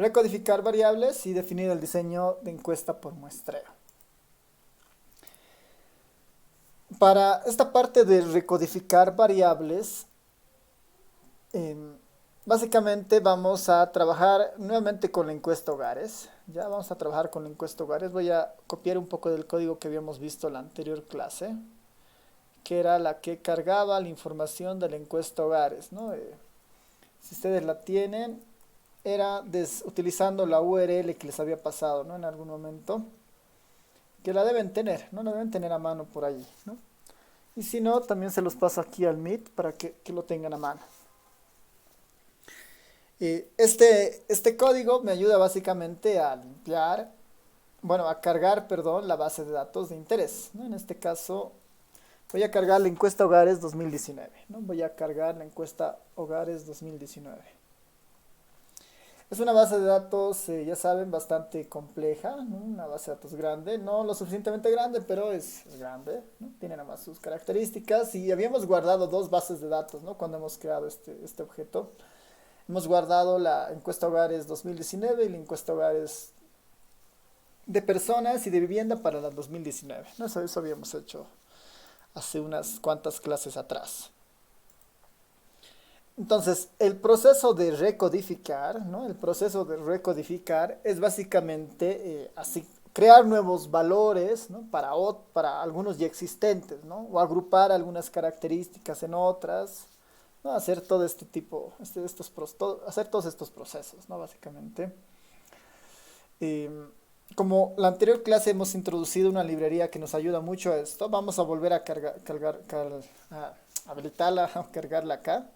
recodificar variables y definir el diseño de encuesta por muestreo. Para esta parte de recodificar variables, em, básicamente vamos a trabajar nuevamente con la encuesta hogares. Ya vamos a trabajar con la encuesta hogares. Voy a copiar un poco del código que habíamos visto en la anterior clase, que era la que cargaba la información de la encuesta hogares, ¿no? Si ustedes la tienen, era utilizando la URL que les había pasado, ¿no? En algún momento, que la deben tener, ¿no? La deben tener a mano por allí, ¿no? Y si no, también se los paso aquí al Meet para que lo tengan a mano. Este código me ayuda básicamente a limpiar, bueno, a cargar, perdón, la base de datos de interés, ¿no? En este caso, voy a cargar la encuesta hogares 2019, ¿no? Voy a cargar la encuesta hogares 2019. Es una base de datos, ya saben, bastante compleja, ¿no? Una base de datos grande, no lo suficientemente grande, pero es grande, ¿no? Tiene nada más sus características y habíamos guardado dos bases de datos, ¿no? Cuando hemos creado este objeto. Hemos guardado la encuesta hogares 2019 y la encuesta hogares de personas y de vivienda para la 2019, ¿no? Eso habíamos hecho hace unas cuantas clases atrás. Entonces, el proceso de recodificar, ¿no? El proceso de recodificar es básicamente así, crear nuevos valores, ¿no? Para algunos ya existentes, ¿no? O agrupar algunas características en otras, ¿no? Hacer todo este tipo, hacer todos estos procesos, ¿no? Básicamente. Eh, Como la anterior clase hemos introducido una librería que nos ayuda mucho a esto, vamos a volver a a habilitarla, a cargarla acá,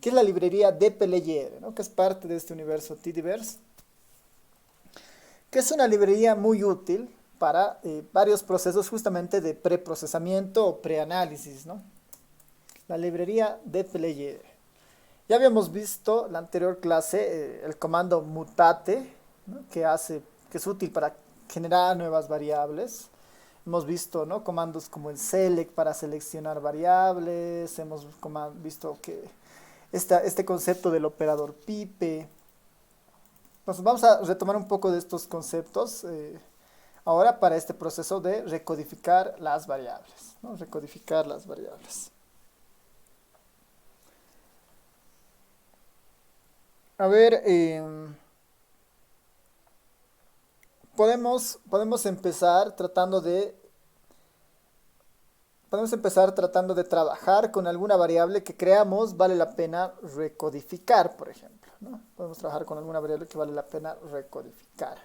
que es la librería DPLR, ¿no? Que es parte de este universo Tidyverse, que es una librería muy útil para varios procesos justamente de preprocesamiento o preanálisis, ¿no? La librería DPLR. Ya habíamos visto la anterior clase el comando mutate, ¿no? Que es útil para generar nuevas variables. Hemos visto, ¿no? Comandos como el select para seleccionar variables. Hemos visto que este concepto del operador pipe. Entonces vamos a retomar un poco de estos conceptos ahora para este proceso de recodificar las variables, ¿no? Recodificar las variables. A ver, podemos empezar tratando de trabajar con alguna variable que creamos vale la pena recodificar, por ejemplo, ¿no? Podemos trabajar con alguna variable que vale la pena recodificar.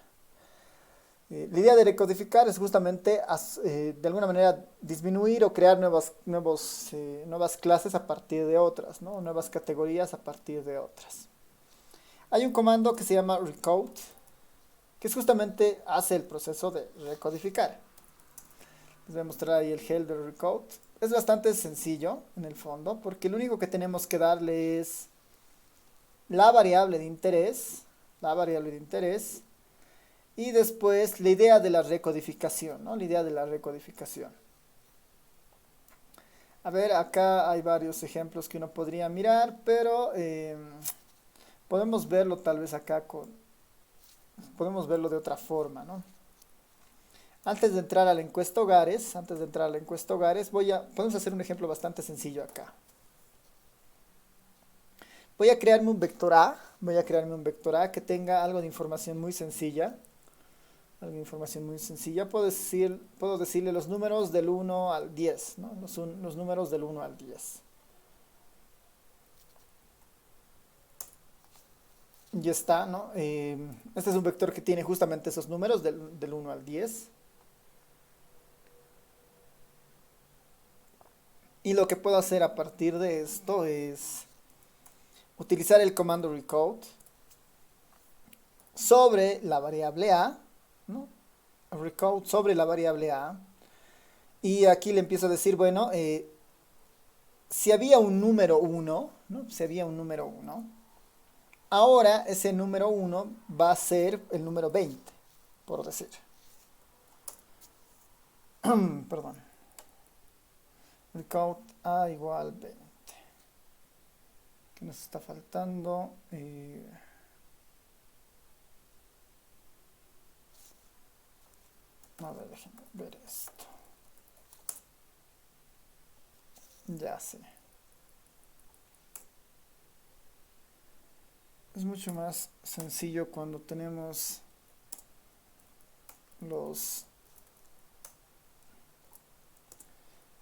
La idea de recodificar es justamente de alguna manera disminuir o crear nuevas clases a partir de otras, ¿no? Nuevas categorías a partir de otras. Hay un comando que se llama recode, que es justamente hace el proceso de recodificar. Les voy a mostrar ahí el help de recode. Es bastante sencillo en el fondo, porque lo único que tenemos que darle es la variable de interés, y después la idea de la recodificación, ¿no? La idea de la recodificación. A ver, acá hay varios ejemplos que uno podría mirar, pero podemos verlo tal vez podemos verlo de otra forma, ¿no? Antes de entrar a la encuesta hogares, podemos hacer un ejemplo bastante sencillo acá. Voy a crearme un vector A que tenga algo de información muy sencilla. Puedo decirle los números del 1 al 10, ¿no? Los números del 1 al 10. Ya está, ¿no? Este es un vector que tiene justamente esos números del 1 al 10. Y lo que puedo hacer a partir de esto es utilizar el comando recode sobre la variable A, ¿no? Recode sobre la variable A. Y aquí le empiezo a decir, bueno, si había un número 1, ¿no? Si había un número 1, ahora ese número 1 va a ser el número 20, por decir. Perdón. Recode A igual 20. ¿Qué nos está faltando? déjenme ver esto. Ya sé. Es mucho más sencillo cuando tenemos los...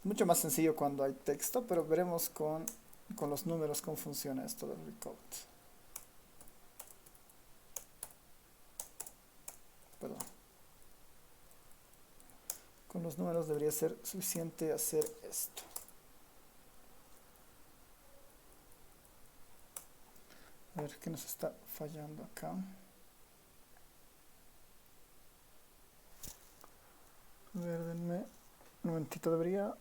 Mucho más sencillo cuando hay texto, pero veremos con los números cómo funciona esto del recode. Perdón. Con los números debería ser suficiente hacer esto. A ver qué nos está fallando acá. A ver, denme un momentito, debería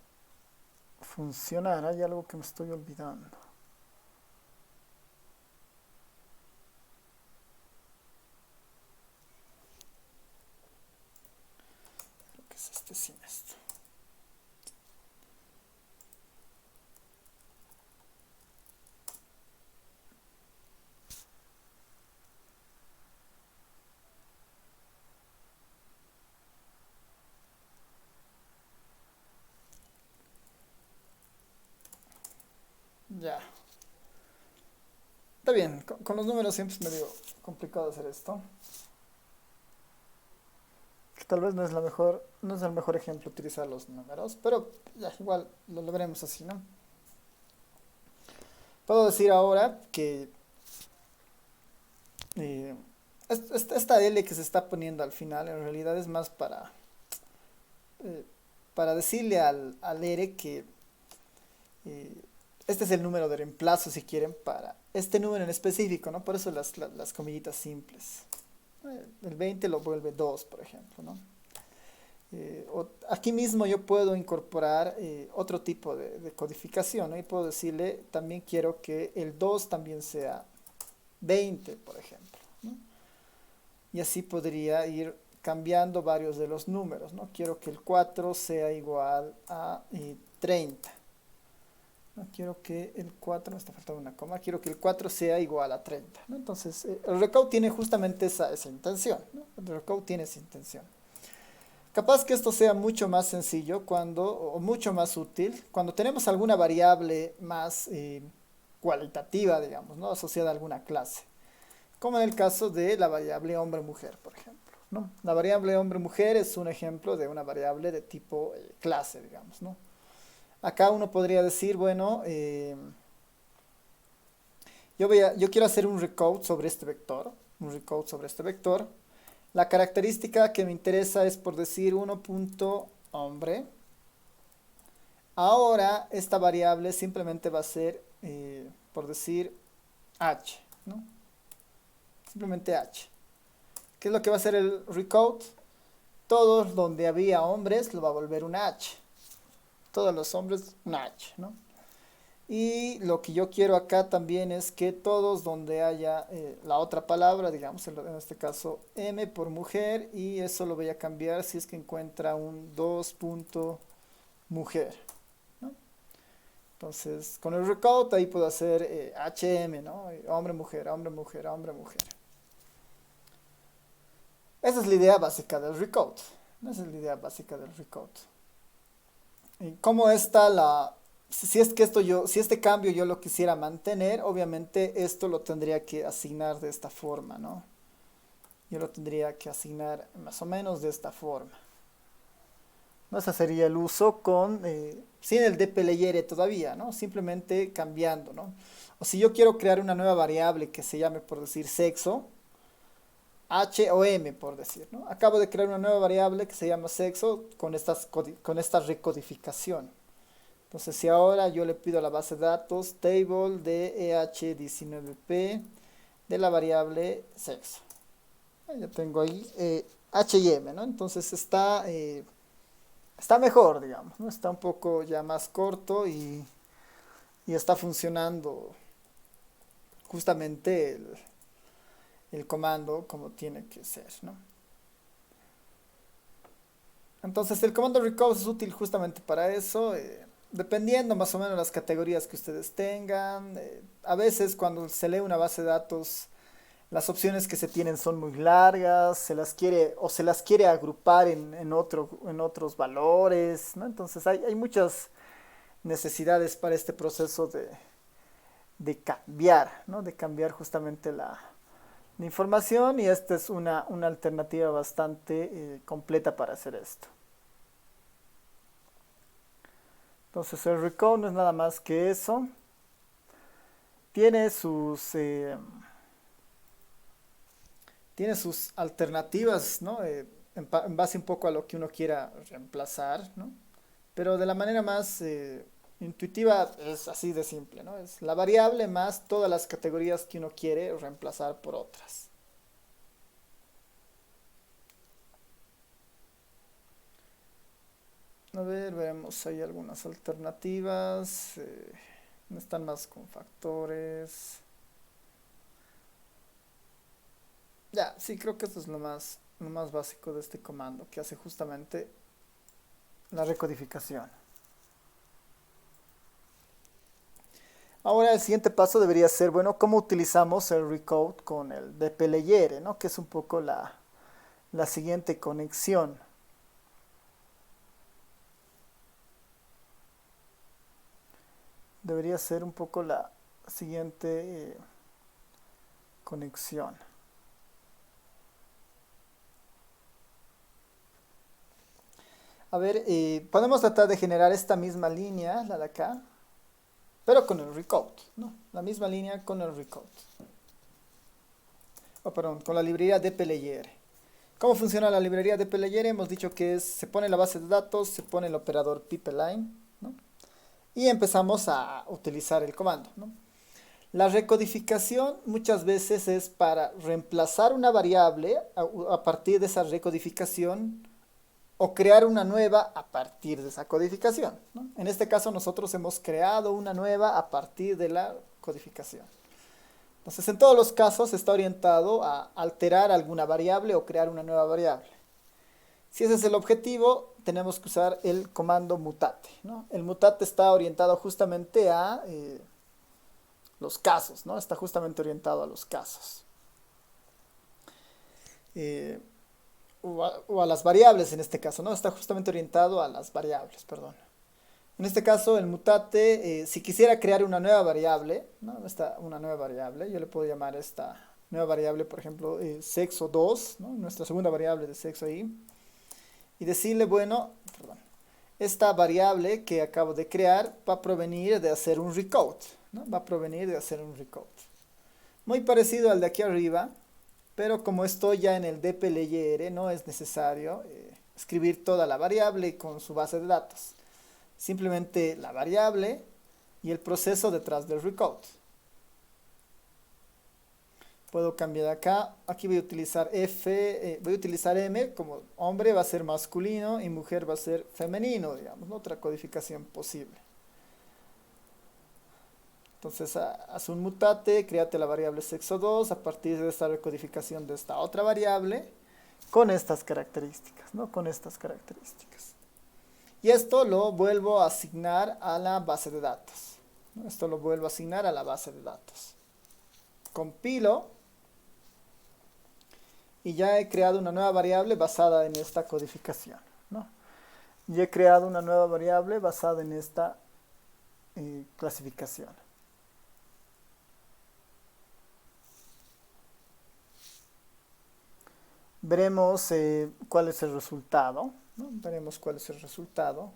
funcionar. Hay algo que me estoy olvidando. Creo que es este sin esto. Ya. Está bien, con los números siempre es medio complicado hacer esto. Tal vez no es la mejor, no es el mejor ejemplo utilizar los números, pero ya igual lo veremos así, ¿no? Puedo decir ahora que eh, esta L que se está poniendo al final en realidad es más eh, para decirle al R que eh, este es el número de reemplazo si quieren para este número en específico, ¿no? Por eso las comillitas simples. El 20 lo vuelve 2, por ejemplo, ¿no? Aquí mismo yo puedo incorporar otro tipo de codificación, ¿no? Y puedo decirle, también quiero que el 2 también sea 20, por ejemplo, ¿no? Y así podría ir cambiando varios de los números, ¿no? Quiero que el 4 sea igual a 30. No quiero que el 4, me está faltando una coma, quiero que el 4 sea igual a 30, ¿no? Entonces, el recode tiene justamente esa intención, ¿no? El recode tiene esa intención. Capaz que esto sea mucho más sencillo o mucho más útil cuando tenemos alguna variable más cualitativa, digamos, ¿no? Asociada a alguna clase. Como en el caso de la variable hombre-mujer, por ejemplo, ¿no? La variable hombre-mujer es un ejemplo de una variable de tipo clase, digamos, ¿no? Acá uno podría decir, bueno, yo quiero hacer un recode sobre este vector, La característica que me interesa es por decir 1.hombre. Ahora esta variable simplemente va a ser, por decir, h, ¿no? Simplemente h. ¿Qué es lo que va a hacer el recode? Todos donde había hombres lo va a volver un h. Todos los hombres un h, ¿no? Y lo que yo quiero acá también es que todos donde haya la otra palabra, digamos en este caso m por mujer, y eso lo voy a cambiar si es que encuentra un 2.mujer, ¿no? Entonces con el recode ahí puedo hacer hm, ¿no? Hombre, mujer, hombre, mujer, hombre, mujer. Esa es la idea básica del recode. Esa es la idea básica del recode. ¿Y cómo está si es que si este cambio yo lo quisiera mantener, obviamente esto lo tendría que asignar de esta forma, ¿no? Yo lo tendría que asignar más o menos de esta forma. ¿No? Ese sería el uso sin el dplyr todavía, ¿no? Simplemente cambiando, ¿no? O si yo quiero crear una nueva variable que se llame, por decir, sexo, h o m, por decir, ¿no? Acabo de crear una nueva variable que se llama sexo con esta recodificación. Entonces, si ahora yo le pido a la base de datos table de EH19P de la variable sexo. Ya tengo ahí H y M, ¿no? Entonces está mejor, digamos, ¿no? Está un poco ya más corto y está funcionando justamente el comando como tiene que ser, ¿no? Entonces el comando recode es útil justamente para eso. Dependiendo más o menos las categorías que ustedes tengan. A veces cuando se lee una base de datos las opciones que se tienen son muy largas, se las quiere agrupar en otros valores, ¿no? Entonces hay muchas necesidades para este proceso de cambiar, ¿no? De cambiar justamente la información y esta es una alternativa bastante completa para hacer esto. Entonces el recode no es nada más que eso. Tiene sus, eh, tiene sus alternativas, ¿no? En base un poco a lo que uno quiera reemplazar, ¿no? Pero de la manera más intuitiva es así de simple, ¿no? Es la variable más todas las categorías que uno quiere reemplazar por otras. A ver, veremos, hay algunas alternativas. No están más con factores. Ya, sí, creo que esto es lo más básico de este comando, que hace justamente la recodificación. Ahora el siguiente paso debería ser, bueno, cómo utilizamos el recode con el dplyr, ¿no? Que es un poco la siguiente conexión. Debería ser un poco la siguiente conexión. A ver, podemos tratar de generar esta misma línea, la de acá, pero con el recode, ¿no? La misma línea con el recode. Oh, perdón, con la librería dplyr. ¿Cómo funciona la librería dplyr? Hemos dicho que se pone la base de datos, se pone el operador pipeline, ¿no? Y empezamos a utilizar el comando, ¿no? La recodificación muchas veces es para reemplazar una variable a partir de esa recodificación o crear una nueva a partir de esa codificación, ¿no? En este caso nosotros hemos creado una nueva a partir de la codificación. Entonces en todos los casos está orientado a alterar alguna variable o crear una nueva variable. Si ese es el objetivo, tenemos que usar el comando mutate, ¿no? El mutate está orientado justamente a los casos, ¿no? Está justamente orientado a los casos. Eh, o a las variables en este caso, ¿no? Está justamente orientado a las variables, perdón. En este caso, el mutate, si quisiera crear una nueva variable, ¿no? Una nueva variable, yo le puedo llamar esta nueva variable, por ejemplo, sexo 2, ¿no? Nuestra segunda variable de sexo ahí. Y decirle, bueno, perdón, esta variable que acabo de crear va a provenir de hacer un recode, ¿no? Va a provenir de hacer un recode. Muy parecido al de aquí arriba, pero como estoy ya en el dplyr, no es necesario escribir toda la variable con su base de datos. Simplemente la variable y el proceso detrás del recode. Puedo cambiar acá. Aquí voy a utilizar voy a utilizar M como hombre va a ser masculino y mujer va a ser femenino, digamos, ¿no? Otra codificación posible. Entonces, haz un mutate, créate la variable sexo 2 a partir de esta recodificación de esta otra variable con estas características, ¿no? Con estas características. Y esto lo vuelvo a asignar a la base de datos, ¿no? Esto lo vuelvo a asignar a la base de datos. Compilo y ya he creado una nueva variable basada en esta codificación, ¿no? Y he creado una nueva variable basada en esta clasificación. Veremos cuál es el resultado, ¿no? Veremos cuál es el resultado.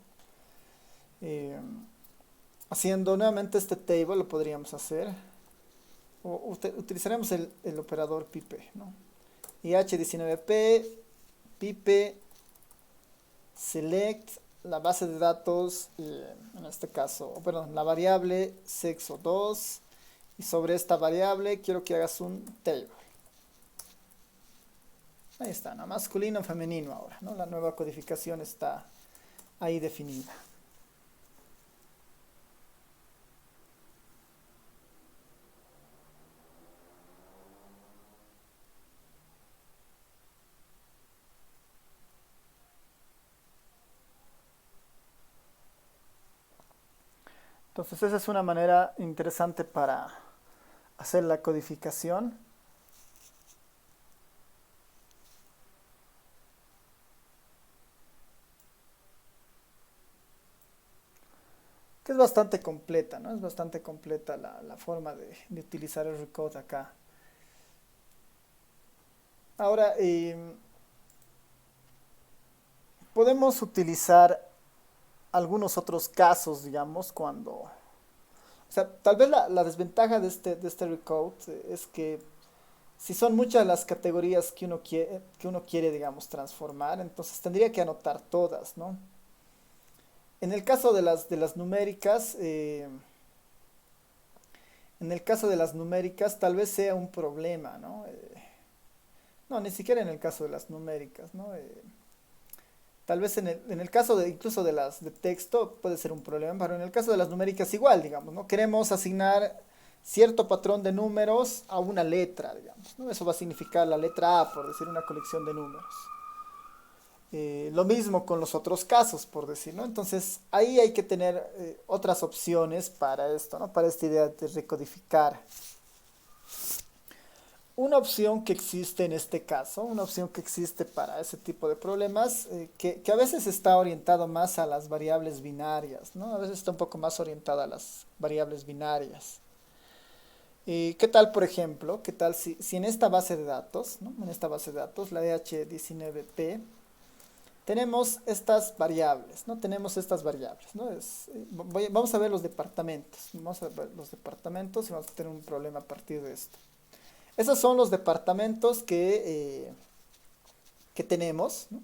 Haciendo nuevamente este table lo podríamos hacer. O utilizaremos el operador pipe, ¿no? IH19P, pipe, select, la base de datos, en este caso, perdón, la variable sexo 2. Y sobre esta variable quiero que hagas un table. Ahí está, ¿no? Masculino, femenino ahora, ¿no? La nueva codificación está ahí definida. Entonces esa es una manera interesante para hacer la codificación. que es bastante completa, ¿no? Es bastante completa la forma de utilizar el recode acá. Ahora, podemos utilizar algunos otros casos, digamos, cuando... O sea, tal vez la desventaja de este recode es que si son muchas las categorías que uno quiere, digamos, transformar, entonces tendría que anotar todas, ¿no? En el caso de las numéricas, en el caso de las numéricas tal vez sea un problema, ¿no? No, ni siquiera en el caso de las numéricas, ¿no? Tal vez en el caso de incluso de las de texto puede ser un problema, pero en el caso de las numéricas igual, digamos, ¿no? Queremos asignar cierto patrón de números a una letra, digamos, ¿no? Eso va a significar la letra A, por decir una colección de números. Lo mismo con los otros casos, por decir, ¿no? Entonces, ahí hay que tener otras opciones para esto, ¿no? Para esta idea de recodificar. Una opción que existe en este caso, una opción que existe para ese tipo de problemas, que a veces está orientado más a las variables binarias, ¿no? A veces está un poco más orientada a las variables binarias. ¿Qué tal, por ejemplo? ¿Qué tal si en esta base de datos, ¿no? En esta base de datos, la DH19P, tenemos estas variables, ¿no? Tenemos estas variables, ¿no? Vamos a ver los departamentos, vamos a ver los departamentos y vamos a tener un problema a partir de esto. Esos son los departamentos que tenemos, ¿no?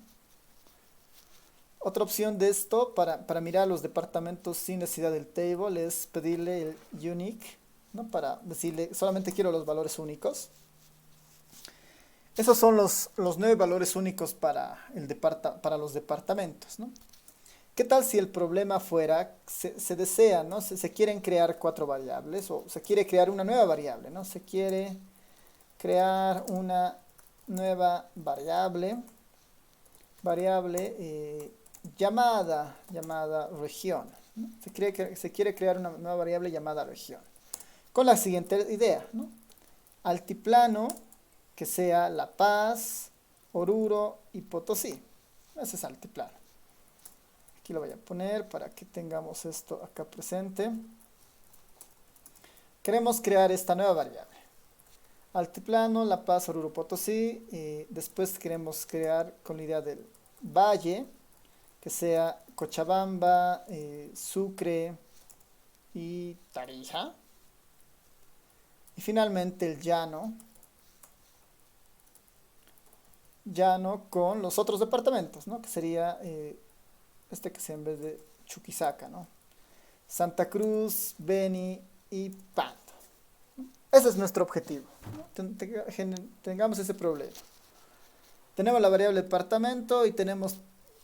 Otra opción de esto para mirar los departamentos sin necesidad del table es pedirle el unique, ¿no? Para decirle solamente quiero los valores únicos. Esos son los 9 valores únicos para, para los departamentos, ¿no? ¿Qué tal si el problema fuera, se desea, ¿no? Se quieren crear 4 variables o se quiere crear una nueva variable, ¿no? Se quiere crear una nueva variable llamada región, ¿no? Se quiere crear una nueva variable llamada región. Con la siguiente idea, ¿no? Altiplano, que sea La Paz, Oruro y Potosí. Ese es altiplano. Aquí lo voy a poner para que tengamos esto acá presente. Queremos crear esta nueva variable. Altiplano, La Paz, Oruro, Potosí. Y después queremos crear con la idea del valle, que sea Cochabamba, Sucre y Tarija. Y finalmente el llano con los otros departamentos, ¿no? Que sería este que sea en vez de Chuquisaca, ¿no? Santa Cruz, Beni y Pasto. Ese es nuestro objetivo, ¿no? Tengamos ese problema. Tenemos la variable departamento y tenemos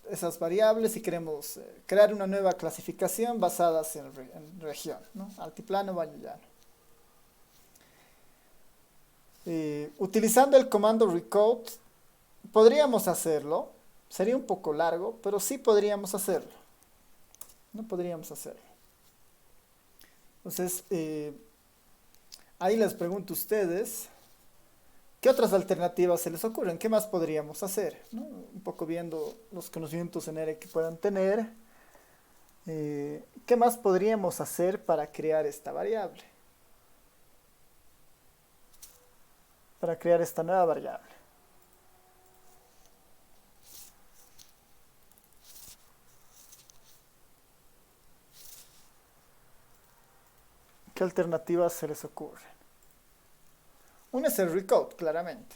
esas variables y queremos crear una nueva clasificación basada en región, ¿no? Altiplano, valle, llano. Utilizando el comando recode podríamos hacerlo, sería un poco largo, pero sí podríamos hacerlo. No podríamos hacerlo. Entonces, ahí les pregunto a ustedes, ¿qué otras alternativas se les ocurren? ¿Qué más podríamos hacer? ¿No? Un poco viendo los conocimientos en R que puedan tener. ¿Qué más podríamos hacer para crear esta variable? Para crear esta nueva variable. ¿Qué alternativas se les ocurren? Una es el recode, claramente.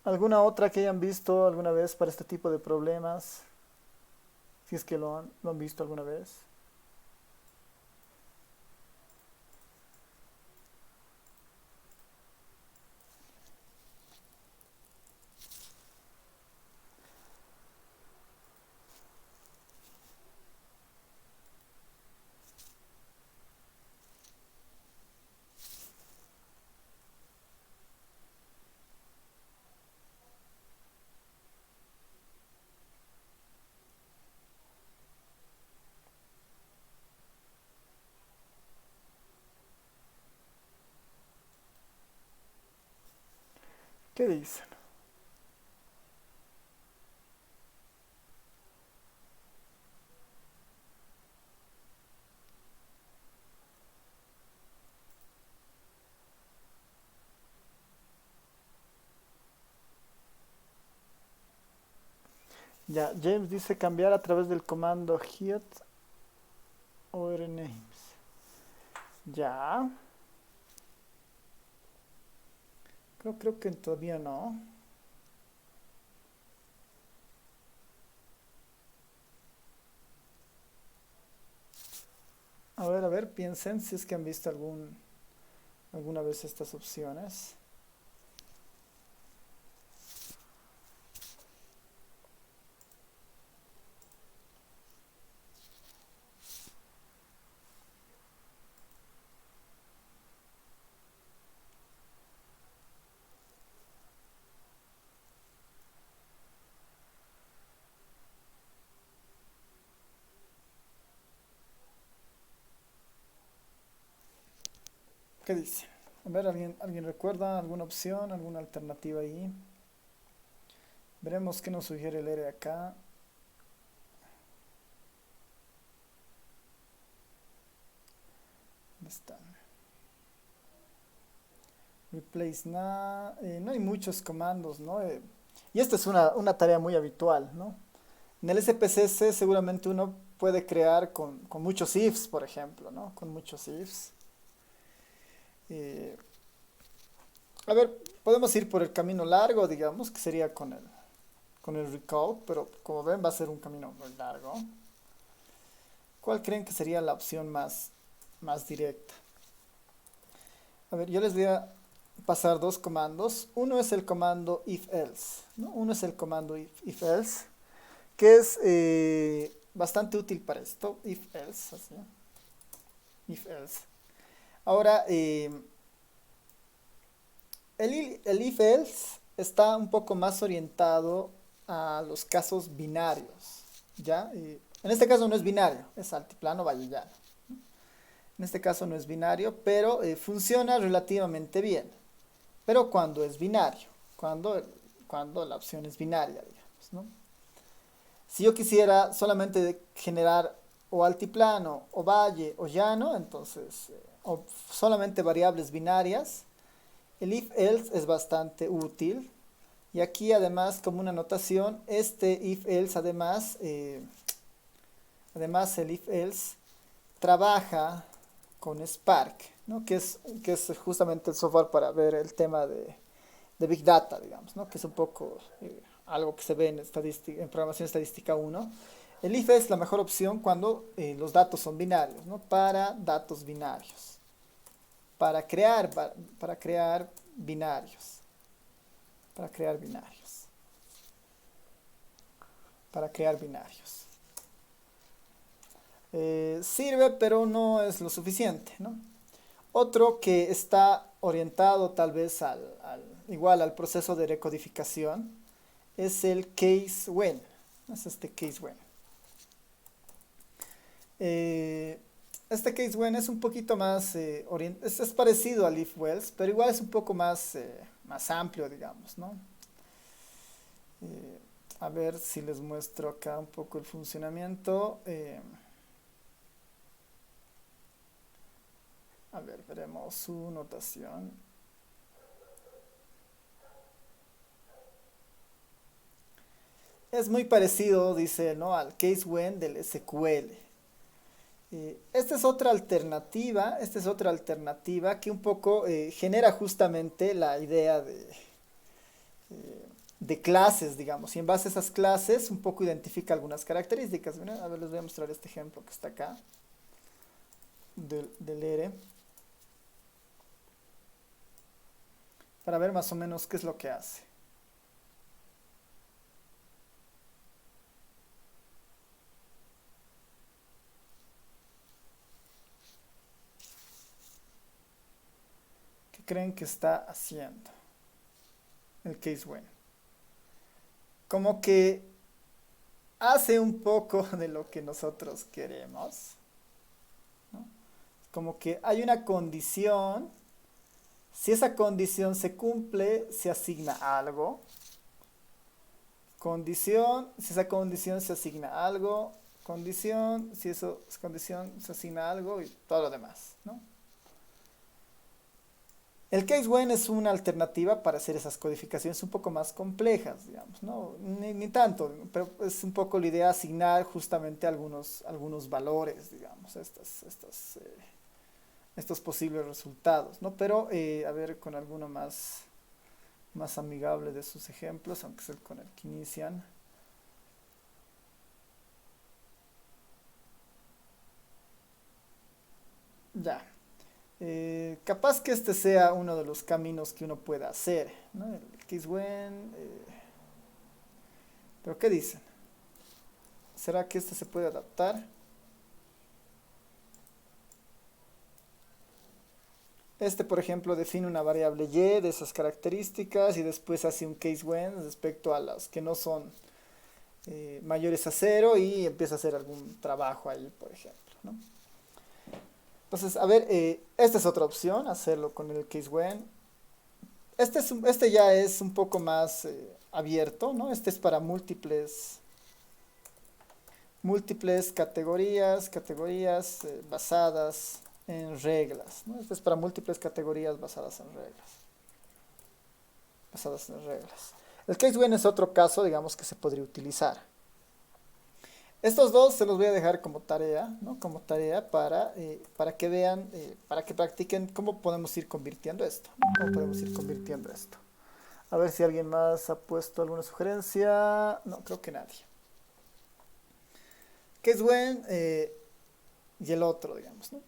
¿Alguna otra que hayan visto alguna vez para este tipo de problemas? Si es que lo han visto alguna vez. ¿Qué dicen? Ya, James dice cambiar a través del comando hit o rnames. Ya, creo que todavía no. A ver, piensen si es que han visto alguna vez estas opciones. ¿Qué dice? A ver, ¿alguien recuerda alguna opción, alguna alternativa ahí? Veremos qué nos sugiere el R acá. ¿Dónde están? Replace na, no hay muchos comandos, ¿no? Y esta es una tarea muy habitual, ¿no? En el SPSS seguramente uno puede crear con muchos ifs, por ejemplo, ¿no? Con muchos ifs. Eh, a ver, podemos ir por el camino largo, digamos, que sería con el recall, pero como ven va a ser un camino muy largo. ¿Cuál creen que sería la opción más directa? A ver, yo les voy a pasar dos comandos. Uno es el comando if-else, ¿no? Uno es el comando if-else, que es bastante útil para esto. If-else, así. If-else. Ahora, el if-else está un poco más orientado a los casos binarios, ¿ya? En este caso no es binario, es altiplano bayesiano. En este caso no es binario, pero funciona relativamente bien. Pero cuando es binario, cuando la opción es binaria, digamos, ¿no? Si yo quisiera solamente generar o altiplano, o valle, o llano, entonces, o solamente variables binarias, el if-else es bastante útil. Y aquí además, como una notación, este if-else además el if-else trabaja con Spark, ¿no? Que es justamente el software para ver el tema de Big Data, digamos, ¿no? Que es un poco algo que se ve en programación estadística 1. El if es la mejor opción cuando los datos son binarios, ¿no? Para datos binarios, para crear binarios, para crear binarios, para crear binarios. Sirve, pero no es lo suficiente, ¿no? Otro que está orientado tal vez igual al proceso de recodificación es el case when. Es este case when. Eh, este case when es un poquito más, es parecido al if else, pero igual es un poco más amplio, digamos, ¿no? Eh, a ver si les muestro acá un poco el funcionamiento. A ver, veremos su notación. Es muy parecido, dice, ¿no? Al case when del SQL. Esta es otra alternativa que un poco genera justamente la idea de clases, digamos, y en base a esas clases un poco identifica algunas características. Miren, a ver, les voy a mostrar este ejemplo que está acá, del ERE, para ver más o menos qué es lo que hace. ¿Qué creen que está haciendo el case when? Como que hace un poco de lo que nosotros queremos, ¿no? Como que hay una condición, si esa condición se cumple, se asigna algo. Condición, si esa condición se asigna algo. Condición, si eso es condición, se asigna algo y todo lo demás, ¿no? El case when es una alternativa para hacer esas codificaciones un poco más complejas, digamos, ¿no? Ni tanto, pero es un poco la idea de asignar justamente algunos valores, digamos, estos posibles resultados, ¿no? Pero, a ver, con alguno más amigable de sus ejemplos, aunque sea con el que inician. Ya. Capaz que este sea uno de los caminos que uno pueda hacer, ¿no? El case when, pero ¿qué dicen? ¿Será que este se puede adaptar? Este, por ejemplo, define una variable y de esas características y después hace un case when respecto a las que no son mayores a cero y empieza a hacer algún trabajo ahí, por ejemplo, ¿no? Entonces, a ver, esta es otra opción, hacerlo con el case when. Este ya es un poco más abierto, ¿no? Este es para múltiples categorías basadas en reglas, ¿no? Este es para múltiples categorías basadas en reglas. El case when es otro caso, digamos, que se podría utilizar. Estos dos se los voy a dejar como tarea, ¿no? Como tarea para que vean, para que practiquen cómo podemos ir convirtiendo esto, ¿no? Cómo podemos ir convirtiendo esto. A ver si alguien más ha puesto alguna sugerencia. No, creo que nadie. Case when y el otro, digamos, ¿no?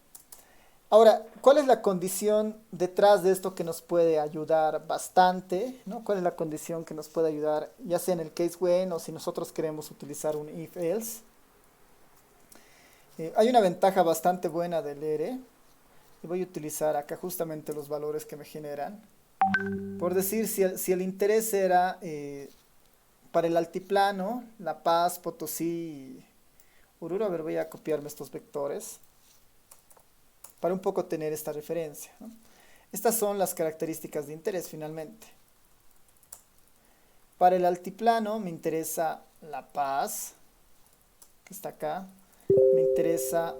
Ahora, ¿cuál es la condición detrás de esto que nos puede ayudar bastante, ¿no? ¿Cuál es la condición que nos puede ayudar, ya sea en el case when o si nosotros queremos utilizar un if else? Hay una ventaja bastante buena del ERE. Y voy a utilizar acá justamente los valores que me generan. Por decir, si el interés era para el altiplano, La Paz, Potosí, Oruro, a ver, voy a copiarme estos vectores para un poco tener esta referencia, ¿no? Estas son las características de interés finalmente. Para el altiplano me interesa La Paz, que está acá. Me interesa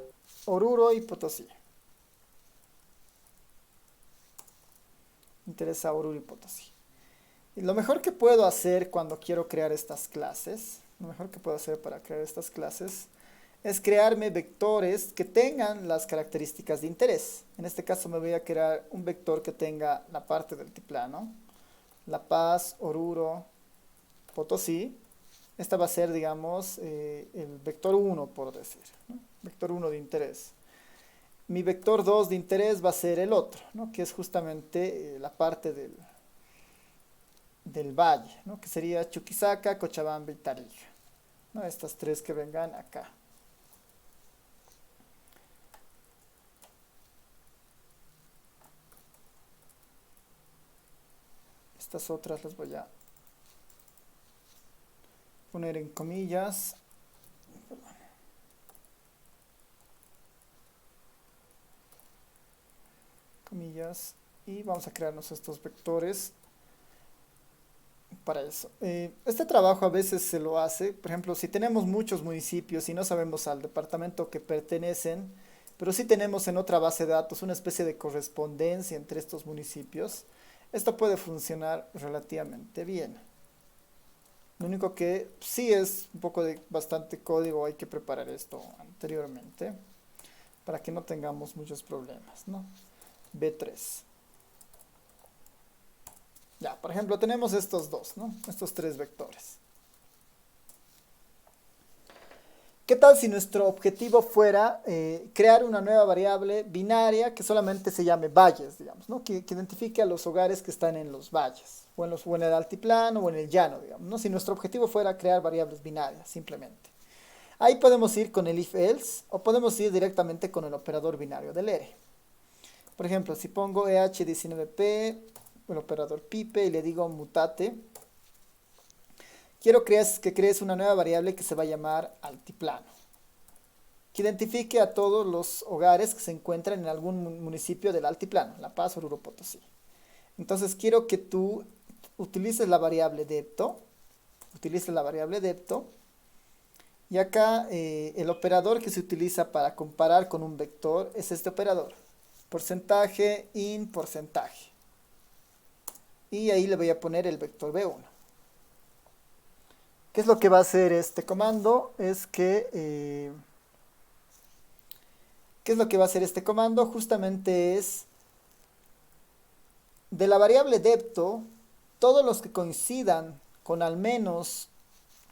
Oruro y Potosí. Me interesa Oruro y Potosí. Y lo mejor que puedo hacer cuando quiero crear estas clases, lo mejor que puedo hacer para crear estas clases es crearme vectores que tengan las características de interés. En este caso me voy a crear un vector que tenga la parte del altiplano, La Paz, Oruro, Potosí. Esta va a ser, digamos, el vector 1, por decir, ¿no? Vector 1 de interés. Mi vector 2 de interés va a ser el otro, ¿no? Que es justamente la parte del valle, ¿no? Que sería Chuquisaca, Cochabamba y Tarija, ¿no? Estas tres que vengan acá. Estas otras las voy a poner en comillas. Comillas. Y vamos a crearnos estos vectores para eso. Este trabajo a veces se lo hace, por ejemplo, si tenemos muchos municipios y no sabemos al departamento que pertenecen, pero sí tenemos en otra base de datos una especie de correspondencia entre estos municipios, esto puede funcionar relativamente bien. Lo único que sí es un poco de bastante código, hay que preparar esto anteriormente para que no tengamos muchos problemas, ¿no? B3. Ya, por ejemplo, tenemos estos dos, ¿no? Estos tres vectores. ¿Qué tal si nuestro objetivo fuera crear una nueva variable binaria que solamente se llame valles, digamos, ¿no? Que identifique a los hogares que están en los valles, o en el altiplano, o en el llano, digamos, ¿no? Si nuestro objetivo fuera crear variables binarias, simplemente. Ahí podemos ir con el if else, o podemos ir directamente con el operador binario del ERE. Por ejemplo, si pongo EH19P, el operador pipe, y le digo mutate, quiero que crees una nueva variable que se va a llamar altiplano, que identifique a todos los hogares que se encuentran en algún municipio del altiplano, La Paz, Oruro, Potosí. Entonces quiero que tú utilices la variable depto, y acá el operador que se utiliza para comparar con un vector es este operador, porcentaje in porcentaje. y ahí le voy a poner el vector B1. ¿Qué es lo que va a hacer este comando? ¿Qué es lo que va a hacer este comando? Justamente es de la variable depto, todos los que coincidan con al menos,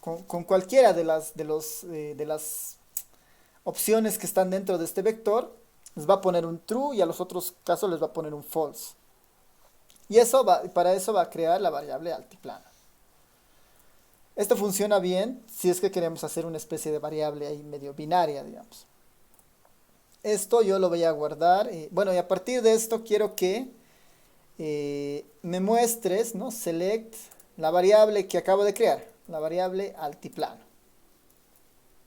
con cualquiera de las opciones que están dentro de este vector, les va a poner un true y a los otros casos les va a poner un false. Y para eso va a crear la variable altiplano. Esto funciona bien si es que queremos hacer una especie de variable ahí medio binaria, digamos. Esto yo lo voy a guardar. Bueno, y a partir de esto quiero que me muestres, ¿no? Select la variable que acabo de crear, la variable altiplano.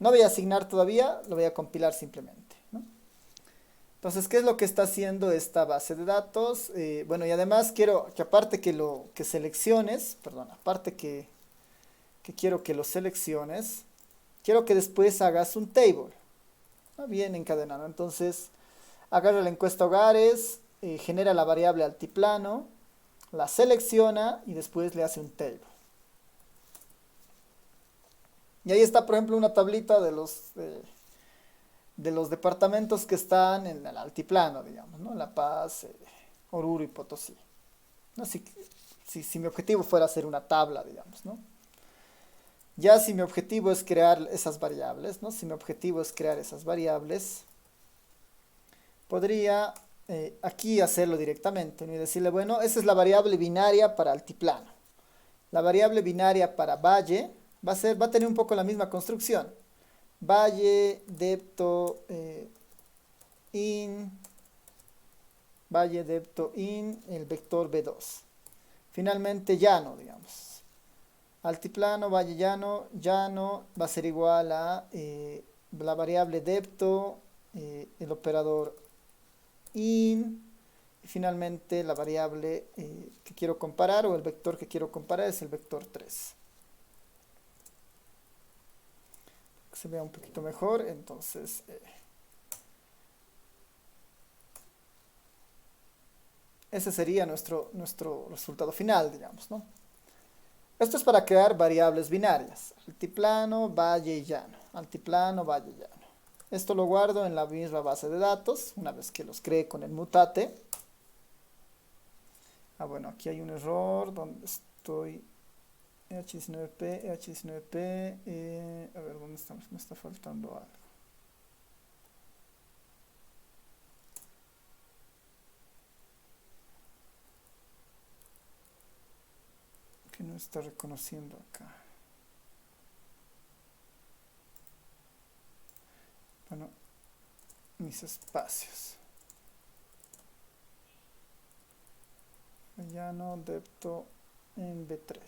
No voy a asignar todavía, lo voy a compilar simplemente, ¿no? Entonces, ¿qué es lo que está haciendo esta base de datos? Bueno, y además quiero que aparte que selecciones, perdón, aparte que quiero que lo selecciones, quiero que después hagas un table, ¿no? Bien encadenado. Entonces, agarra la encuesta hogares, genera la variable altiplano, la selecciona y después le hace un table. Y ahí está, por ejemplo, una tablita de los departamentos que están en el altiplano, digamos, ¿no? La Paz, Oruro y Potosí. ¿No? Si mi objetivo fuera hacer una tabla, digamos, ¿no? Ya si mi objetivo es crear esas variables, ¿no? Si mi objetivo es crear esas variables, podría aquí hacerlo directamente, ¿no? Y decirle, bueno, esa es la variable binaria para altiplano. La variable binaria para valle va a tener un poco la misma construcción. Valle, depto, in, el vector B2. Finalmente llano, digamos. Altiplano, valle llano, llano va a ser igual a la variable depto, el operador in, y finalmente la variable que quiero comparar o el vector que quiero comparar es el vector 3. Que se vea un poquito mejor, entonces ese sería nuestro resultado final, digamos, ¿no? Esto es para crear variables binarias. Altiplano, valle y llano. Altiplano, valle y llano. Esto lo guardo en la misma base de datos, una vez que los cree con el mutate. Ah, bueno, aquí hay un error donde estoy. H19P, H19P. A ver, ¿dónde estamos? Me está faltando algo. Que no está reconociendo acá. Bueno, mis espacios. Llano, depto en B3.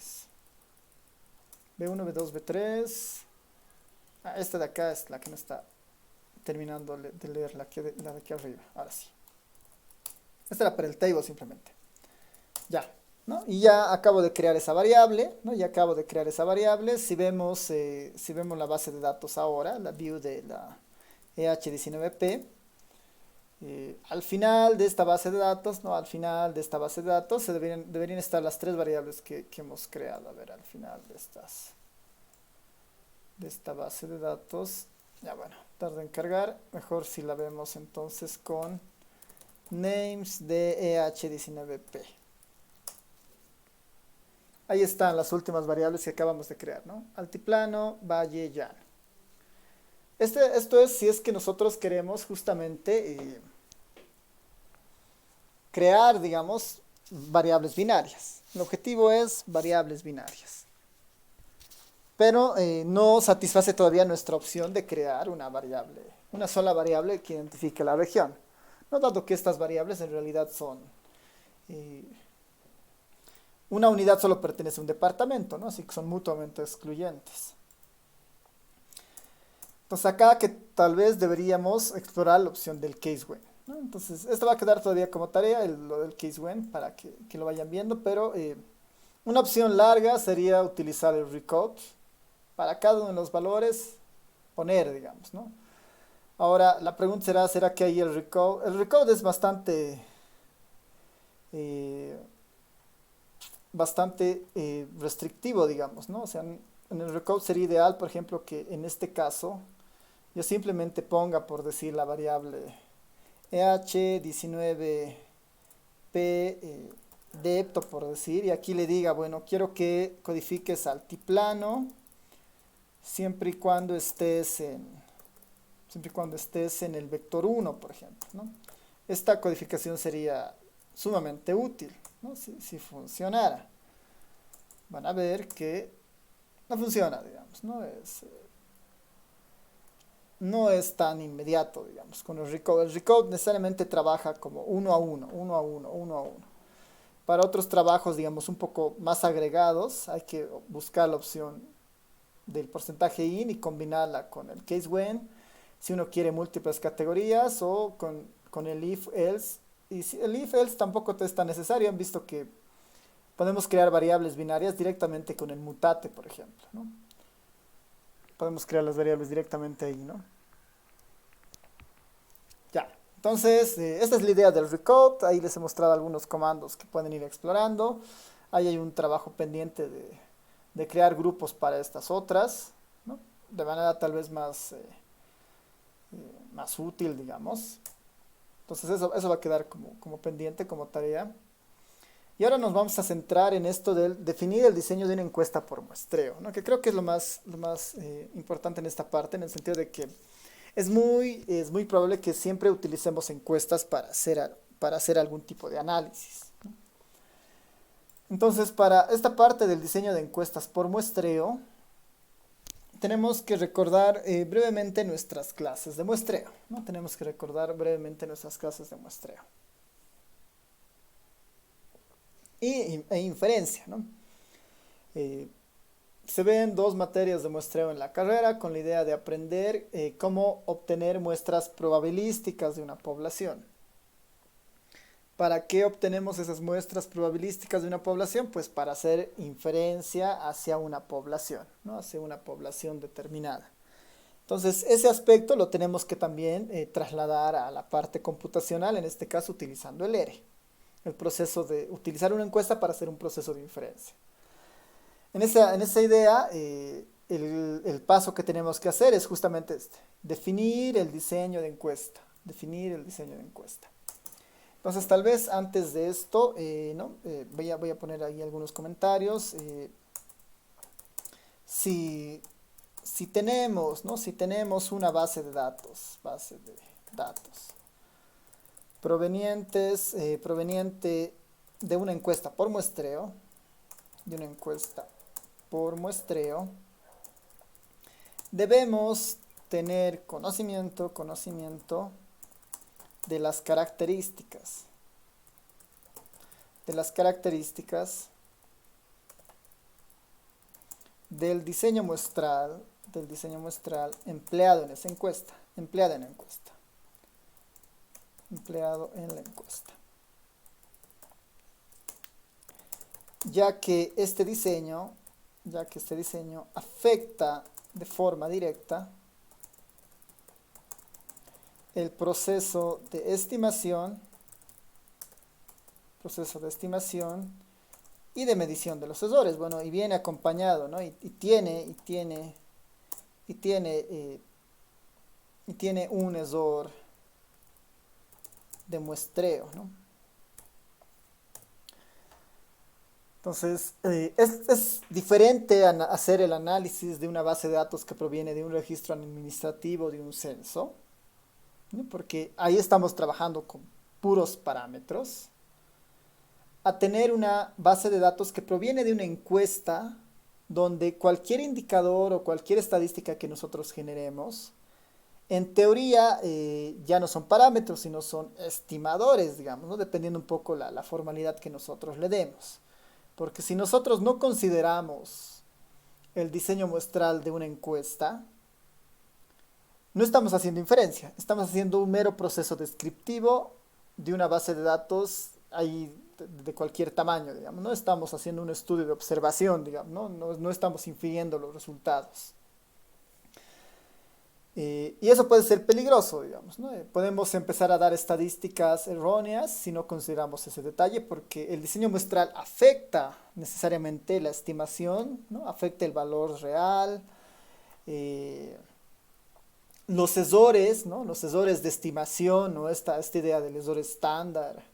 B1, B2, B3. Ah, esta de acá es la que no está terminando de leer la de aquí arriba. Ahora sí. Esta era para el table simplemente. Ya. ¿No? Y ya acabo de crear esa variable, ¿no? Ya acabo de crear esa variable. Si vemos la base de datos ahora, la view de la EH19P, al final de esta base de datos, ¿no? Al final de esta base de datos deberían estar las tres variables que hemos creado. A ver, al final de esta base de datos, ya bueno, tarda en cargar. Mejor si la vemos entonces con names de EH19P. Ahí están las últimas variables que acabamos de crear, ¿no? Altiplano, valle, llano. Esto es si es que nosotros queremos justamente crear, digamos, variables binarias. El objetivo es variables binarias. Pero no satisface todavía nuestra opción de crear una sola variable que identifique la región. No, dado que estas variables en realidad son una unidad solo pertenece a un departamento, ¿no? Así que son mutuamente excluyentes. Entonces acá que tal vez deberíamos explorar la opción del case when, ¿no? Entonces esto va a quedar todavía como tarea, lo del case when, para que lo vayan viendo, pero una opción larga sería utilizar el recode para cada uno de los valores poner, digamos, ¿no? Ahora la pregunta ¿será que ahí el recode? El recode es bastante bastante restrictivo, digamos, ¿no? O sea, en el recode sería ideal, por ejemplo, que en este caso yo simplemente ponga, por decir, la variable EH19P depto, por decir, y aquí le diga, bueno, quiero que codifiques altiplano siempre y cuando estés en el vector 1, por ejemplo, ¿no? Esta codificación sería sumamente útil, ¿no? Si funcionara. Van a ver que no funciona, digamos, no es tan inmediato, digamos, con el recode. El recode necesariamente trabaja como uno a uno, uno a uno, uno a uno. Para otros trabajos, digamos, un poco más agregados, hay que buscar la opción del porcentaje in y combinarla con el case when, si uno quiere múltiples categorías, o con el if else. Y si el if else tampoco te es tan necesario, han visto que podemos crear variables binarias directamente con el mutate, por ejemplo, ¿no? Podemos crear las variables directamente ahí, ¿no? Ya. Entonces, esta es la idea del recode. Ahí les he mostrado algunos comandos que pueden ir explorando. Ahí hay un trabajo pendiente de crear grupos para estas otras, ¿no? De manera tal vez más útil, digamos. Entonces eso va a quedar como pendiente, como tarea. Y ahora nos vamos a centrar en esto de definir el diseño de una encuesta por muestreo, ¿no? Que creo que es lo más importante en esta parte, en el sentido de que es muy probable que siempre utilicemos encuestas para hacer algún tipo de análisis, ¿no? Entonces, para esta parte del diseño de encuestas por muestreo, tenemos que recordar brevemente nuestras clases de muestreo, ¿no? Tenemos que recordar brevemente nuestras clases de muestreo. E inferencia, ¿no? Eh, Se ven dos materias de muestreo en la carrera con la idea de aprender cómo obtener muestras probabilísticas de una población. ¿Para qué obtenemos esas muestras probabilísticas de una población? Pues para hacer inferencia hacia una población, ¿no? Hacia una población determinada. Entonces, ese aspecto lo tenemos que también trasladar a la parte computacional, en este caso utilizando el R, el proceso de utilizar una encuesta para hacer un proceso de inferencia. En esa idea, el paso que tenemos que hacer es justamente este: definir el diseño de encuesta. Definir el diseño de encuesta. Entonces, tal vez antes de esto, ¿no? Voy a poner ahí algunos comentarios. Si, si tenemos, ¿no? Si tenemos una base de datos proveniente de una encuesta por muestreo, debemos tener conocimiento de las características del diseño muestral empleado en esa encuesta, empleado en la encuesta, ya que este diseño afecta de forma directa el proceso de estimación y de medición de los errores. Bueno, y viene acompañado, ¿no? Y tiene un error de muestreo, ¿no? Entonces, es diferente hacer el análisis de una base de datos que proviene de un registro administrativo, de un censo, ¿no? Porque ahí estamos trabajando con puros parámetros, a tener una base de datos que proviene de una encuesta donde cualquier indicador o cualquier estadística que nosotros generemos, en teoría ya no son parámetros, sino son estimadores, digamos, ¿no? Dependiendo un poco la formalidad que nosotros le demos. Porque si nosotros no consideramos el diseño muestral de una encuesta, no estamos haciendo inferencia, estamos haciendo un mero proceso descriptivo de una base de datos ahí de cualquier tamaño, digamos. No estamos haciendo un estudio de observación, digamos, no estamos infiriendo los resultados. Y eso puede ser peligroso, digamos, ¿no? Podemos empezar a dar estadísticas erróneas si no consideramos ese detalle, porque el diseño muestral afecta necesariamente la estimación, ¿no? Afecta el valor real, eh, los sesores, ¿no? Los sesores de estimación, ¿no? Esta idea del sesor estándar,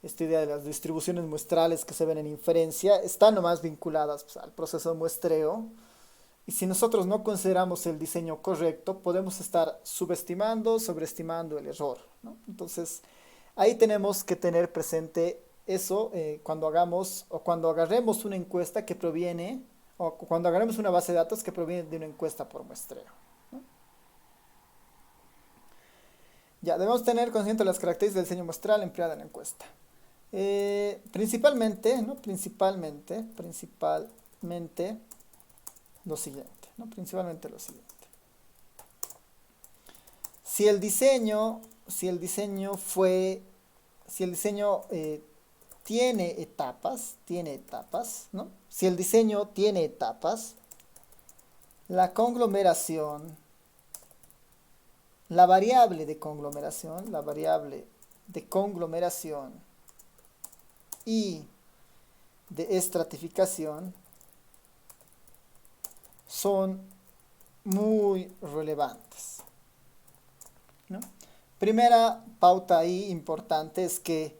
esta idea de las distribuciones muestrales que se ven en inferencia, están nomás vinculadas, pues, al proceso de muestreo. Y si nosotros no consideramos el diseño correcto, podemos estar subestimando, sobreestimando el error, ¿no? Entonces, ahí tenemos que tener presente eso cuando hagamos o cuando agarremos una encuesta que proviene, o cuando agarremos una base de datos que proviene de una encuesta por muestreo, ¿no? Ya, debemos tener consciente las características del diseño muestral empleada en la encuesta. Principalmente, ¿no? Principalmente lo siguiente, ¿no? Principalmente lo siguiente. Si el diseño, si el diseño fue, si el diseño tiene etapas, ¿no? Si el diseño tiene etapas, la conglomeración, la variable de conglomeración y de estratificación son muy relevantes, ¿no? Primera pauta ahí importante es que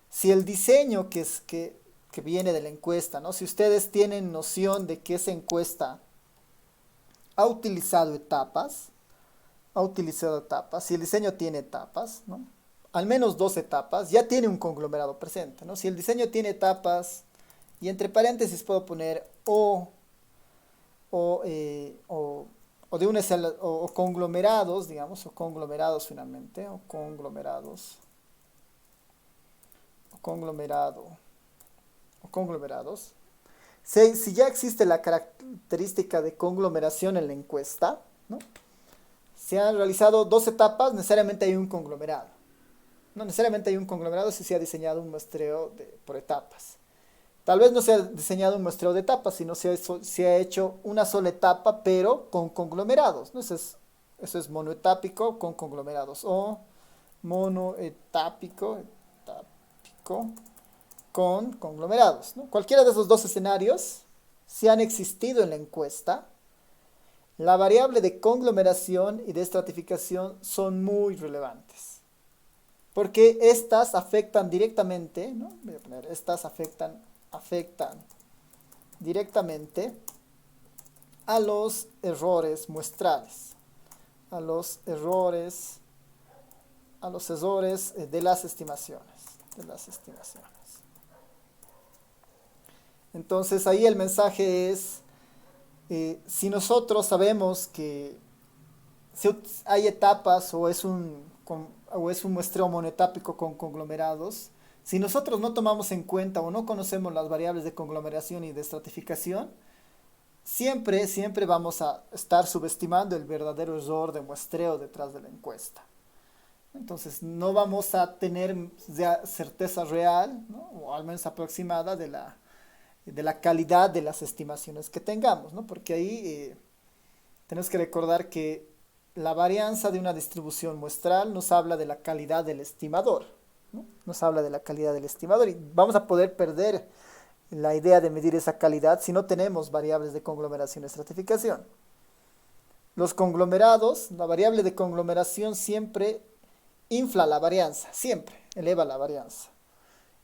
si el diseño que viene de la encuesta, ¿no? Si ustedes tienen noción de que esa encuesta ha utilizado etapas, si el diseño tiene etapas, ¿no? Al menos dos etapas, ya tiene un conglomerado presente, ¿no? Si el diseño tiene etapas, y entre paréntesis puedo poner o, de una o conglomerados, digamos, o conglomerados finalmente, o conglomerados. Si ya existe la característica de conglomeración en la encuesta, ¿no? Se han realizado dos etapas, necesariamente hay un conglomerado. No necesariamente hay un conglomerado si se ha diseñado un muestreo por etapas. Tal vez no se ha diseñado un muestreo de etapas, sino se ha hecho una sola etapa, pero con conglomerados, ¿no? Eso es monoetápico con conglomerados. O monoetápico con conglomerados, ¿no? Cualquiera de esos dos escenarios, si han existido en la encuesta, la variable de conglomeración y de estratificación son muy relevantes. Porque estas afectan directamente, ¿no? Voy a poner, estas afectan directamente a los errores muestrales, a los errores, a los sesores de las estimaciones. Entonces ahí el mensaje es, si nosotros sabemos que hay etapas o es un muestreo monoetápico con conglomerados, si nosotros no tomamos en cuenta o no conocemos las variables de conglomeración y de estratificación, siempre vamos a estar subestimando el verdadero error de muestreo detrás de la encuesta. Entonces no vamos a tener ya certeza real, ¿no? O al menos aproximada de la calidad de las estimaciones que tengamos, ¿no? Porque ahí tenemos que recordar que la varianza de una distribución muestral nos habla de la calidad del estimador, ¿no? Nos habla de la calidad del estimador y vamos a poder perder la idea de medir esa calidad si no tenemos variables de conglomeración y estratificación. Los conglomerados, la variable de conglomeración siempre infla la varianza, siempre eleva la varianza.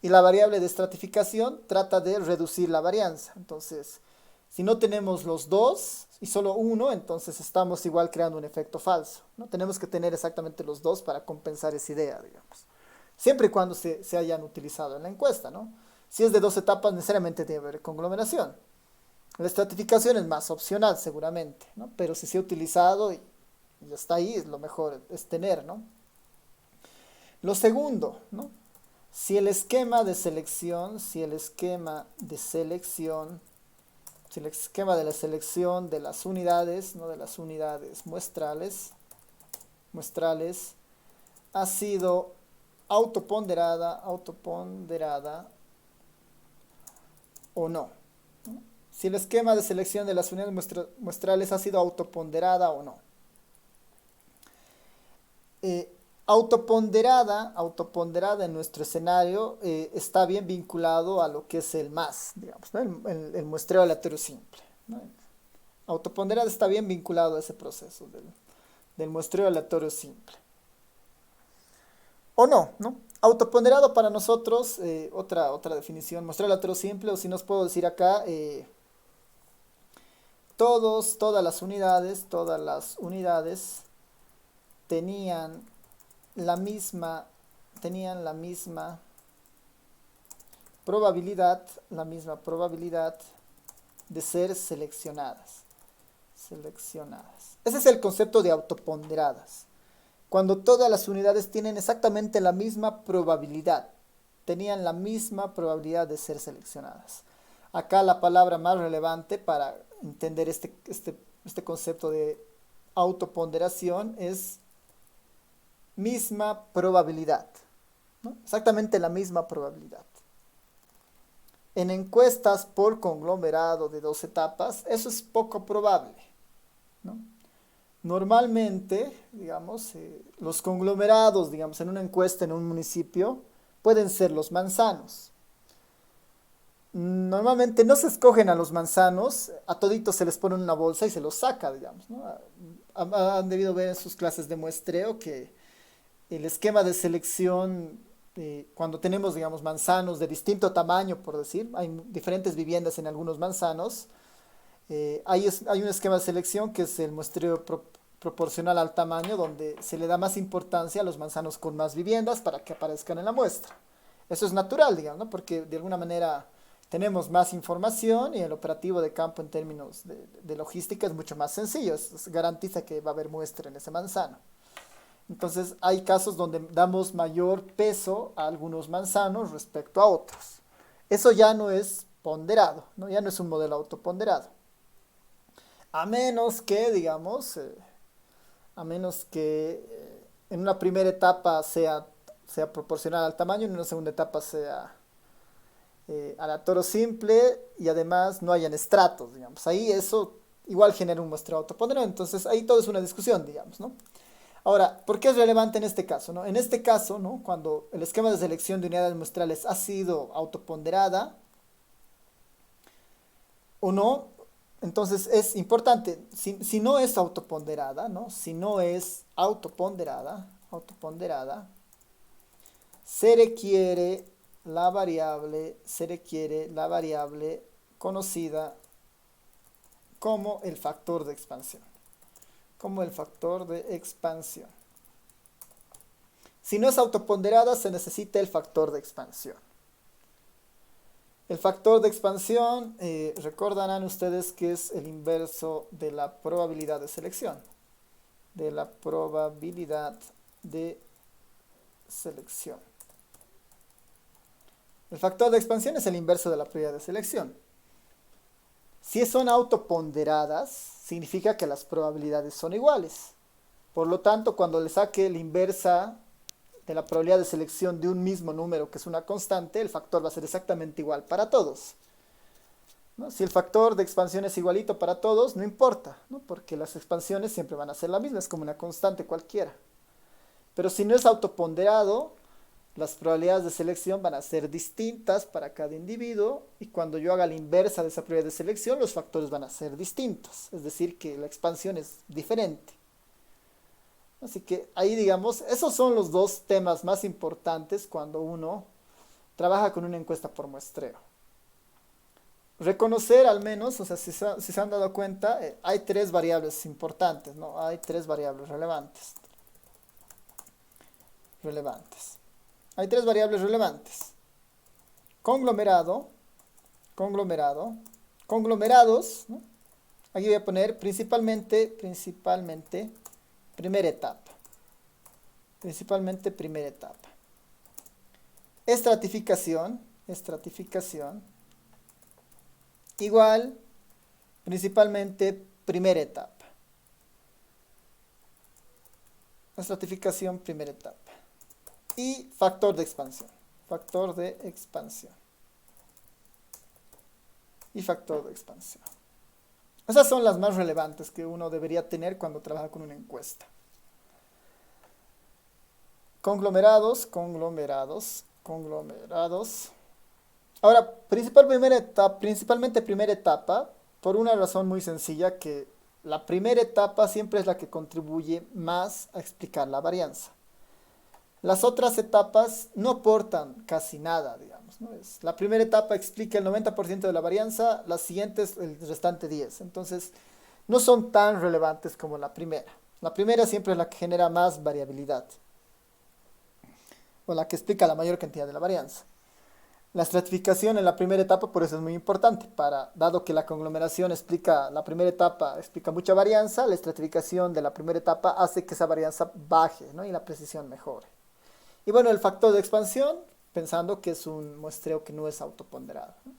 Y la variable de estratificación trata de reducir la varianza. Entonces, si no tenemos los dos y solo uno, entonces estamos igual creando un efecto falso, ¿no? Tenemos que tener exactamente los dos para compensar esa idea, digamos. Siempre y cuando se hayan utilizado en la encuesta, ¿no? Si es de dos etapas, necesariamente debe haber conglomeración. La estratificación es más opcional, seguramente, ¿no? Pero si se ha utilizado y está ahí, es lo mejor es tener, ¿no? Lo segundo, ¿no? Si el esquema de la selección de las unidades, ¿no? De las unidades muestrales ha sido autoponderada o no, ¿no? Si el esquema de selección de las unidades muestrales ha sido autoponderada o no. autoponderada en nuestro escenario está bien vinculado a lo que es el más, digamos, ¿no? El muestreo aleatorio simple, ¿no? Autoponderada está bien vinculado a ese proceso del muestreo aleatorio simple. O no, ¿no? Autoponderado para nosotros, otra definición, muestreo aleatorio simple, o si nos puedo decir acá, todas las unidades tenían la misma, tenían la misma probabilidad de ser seleccionadas. Ese es el concepto de autoponderadas. Cuando todas las unidades tienen exactamente la misma probabilidad, tenían la misma probabilidad de ser seleccionadas. Acá la palabra más relevante para entender este concepto de autoponderación es misma probabilidad, ¿no? Exactamente la misma probabilidad. En encuestas por conglomerado de 2 etapas, eso es poco probable, ¿no? Normalmente, digamos, los conglomerados, digamos, en una encuesta en un municipio, pueden ser los manzanos. Normalmente no se escogen a los manzanos, a toditos se les pone en una bolsa y se los saca, digamos, ¿no? Han debido ver en sus clases de muestreo que el esquema de selección, cuando tenemos, digamos, manzanos de distinto tamaño, por decir, hay diferentes viviendas en algunos manzanos, hay un esquema de selección que es el muestreo proporcional al tamaño, donde se le da más importancia a los manzanos con más viviendas para que aparezcan en la muestra. Eso es natural, digamos, ¿no? Porque de alguna manera tenemos más información y el operativo de campo en términos de logística es mucho más sencillo, garantiza que va a haber muestra en ese manzano. Entonces hay casos donde damos mayor peso a algunos manzanos respecto a otros. Eso ya no es ponderado, ¿no? Ya no es un modelo autoponderado. A menos que, digamos, en una primera etapa sea proporcional al tamaño, y en una segunda etapa sea aleatorio simple y además no hayan estratos, digamos. Ahí eso igual genera un muestreo autoponderado. Entonces ahí todo es una discusión, digamos, ¿no? Ahora, ¿por qué es relevante en este caso, no? En este caso, ¿no? Cuando el esquema de selección de unidades muestrales ha sido autoponderada o no, entonces es importante, si no es autoponderada, ¿no? Si no es autoponderada, se requiere la variable conocida como el factor de expansión. Si no es autoponderada, se necesita el factor de expansión. El factor de expansión, recordarán ustedes que es el inverso de la probabilidad de selección. El factor de expansión es el inverso de la probabilidad de selección. Si son autoponderadas, significa que las probabilidades son iguales. Por lo tanto, cuando le saque la inversa de la probabilidad de selección de un mismo número, que es una constante, el factor va a ser exactamente igual para todos, ¿no? Si el factor de expansión es igualito para todos, no importa, ¿no? Porque las expansiones siempre van a ser la misma, es como una constante cualquiera. Pero si no es autoponderado, las probabilidades de selección van a ser distintas para cada individuo, y cuando yo haga la inversa de esa probabilidad de selección, los factores van a ser distintos, es decir, que la expansión es diferente. Así que ahí, digamos, esos son los dos temas más importantes cuando uno trabaja con una encuesta por muestreo. Reconocer al menos, o sea, si se han dado cuenta, hay 3 variables importantes, ¿no? Hay 3 variables relevantes. Hay 3 variables relevantes. Conglomerados, ¿no? Aquí voy a poner principalmente, primera etapa. Estratificación, igual, principalmente primera etapa. Estratificación, primera etapa. Y factor de expansión. Esas son las más relevantes que uno debería tener cuando trabaja con una encuesta. conglomerados. Ahora, principalmente primera etapa, por una razón muy sencilla, que la primera etapa siempre es la que contribuye más a explicar la varianza. Las otras etapas no aportan casi nada, digamos, ¿no? La primera etapa explica el 90% de la varianza, las siguientes el restante 10%. Entonces, no son tan relevantes como la primera. La primera siempre es la que genera más variabilidad, o la que explica la mayor cantidad de la varianza. La estratificación en la primera etapa por eso es muy importante, dado que la conglomeración la primera etapa explica mucha varianza, la estratificación de la primera etapa hace que esa varianza baje, ¿no? Y la precisión mejore. Y bueno, el factor de expansión, pensando que es un muestreo que no es autoponderado, ¿no?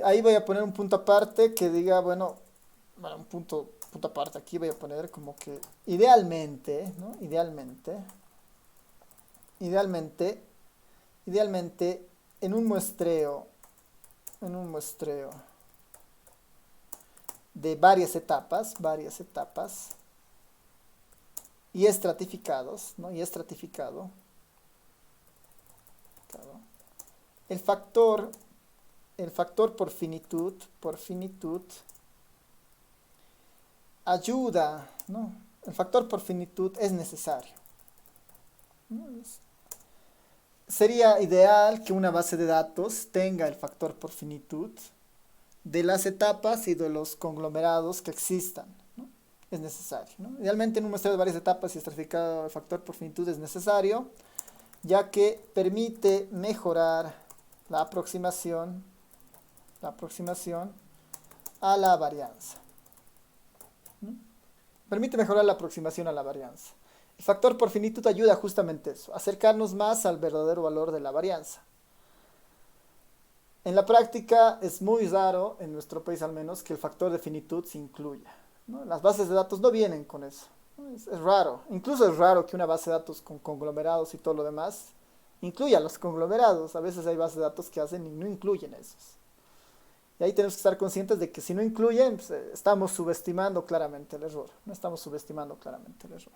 Ahí voy a poner un punto aparte que diga, un punto aparte, aquí voy a poner como que idealmente, ¿no? Idealmente, en un muestreo de varias etapas, y estratificados, ¿no? Claro, el factor, por finitud, ayuda, ¿no? El factor por finitud es necesario, ¿no? Sería ideal que una base de datos tenga el factor por finitud de las etapas y de los conglomerados que existan, ¿no? Es necesario, ¿no? Idealmente en un muestreo de varias etapas y estratificado el factor por finitud es necesario, ya que permite mejorar la aproximación a la varianza, ¿no? Permite mejorar la aproximación a la varianza. El factor por finitud ayuda justamente a eso, acercarnos más al verdadero valor de la varianza. En la práctica es muy raro, en nuestro país al menos, que el factor de finitud se incluya, ¿no? Las bases de datos no vienen con eso, ¿no? Es raro, incluso es raro que una base de datos con conglomerados y todo lo demás incluya los conglomerados. A veces hay bases de datos que hacen y no incluyen esos. Y ahí tenemos que estar conscientes de que si no incluyen, pues, estamos subestimando claramente el error. No estamos subestimando claramente el error.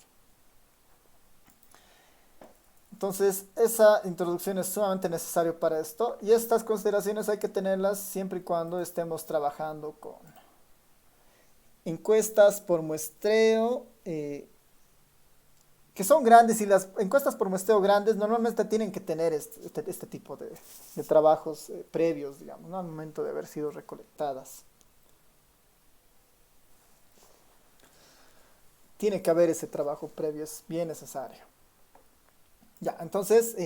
Entonces, esa introducción es sumamente necesaria para esto. Y estas consideraciones hay que tenerlas siempre y cuando estemos trabajando con encuestas por muestreo, que son grandes, y las encuestas por muestreo grandes normalmente tienen que tener este tipo de trabajos previos, digamos, ¿no? Al momento de haber sido recolectadas. Tiene que haber ese trabajo previo, es bien necesario. Ya, entonces,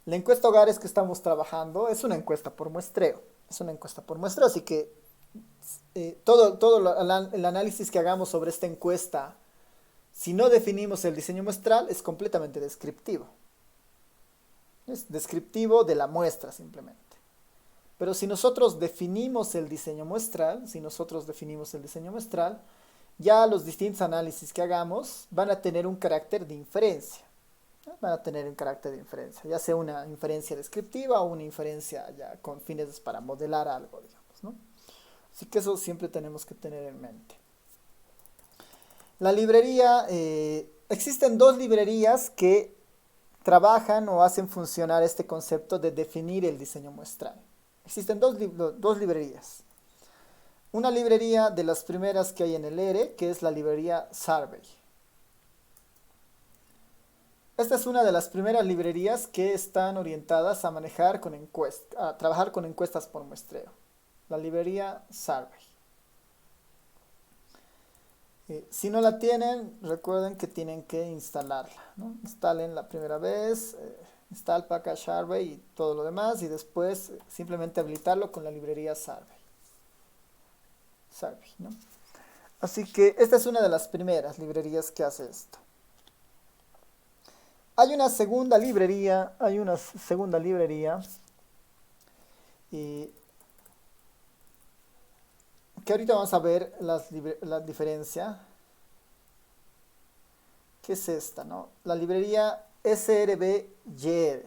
la encuesta hogares que estamos trabajando es una encuesta por muestreo. Así que todo el análisis que hagamos sobre esta encuesta, si no definimos el diseño muestral, es completamente descriptivo. Es descriptivo de la muestra simplemente. Pero si nosotros definimos el diseño muestral, ya los distintos análisis que hagamos van a tener un carácter de inferencia. Ya sea una inferencia descriptiva o una inferencia ya con fines para modelar algo, digamos, ¿no? Así que eso siempre tenemos que tener en mente. La librería, existen dos librerías que trabajan o hacen funcionar este concepto de definir el diseño muestral. Existen dos librerías. Una librería de las primeras que hay en el ERE, que es la librería Survey. Esta es una de las primeras librerías que están orientadas a trabajar con encuestas por muestreo. La librería Survey. Si no la tienen, recuerden que tienen que instalarla, ¿no? Instalen la primera vez, install package Survey y todo lo demás, y después simplemente habilitarlo con la librería Survey, ¿no? Así que esta es una de las primeras librerías que hace esto. Hay una segunda librería, que ahorita vamos a ver la diferencia. ¿Qué es esta, no? La librería SRBYR,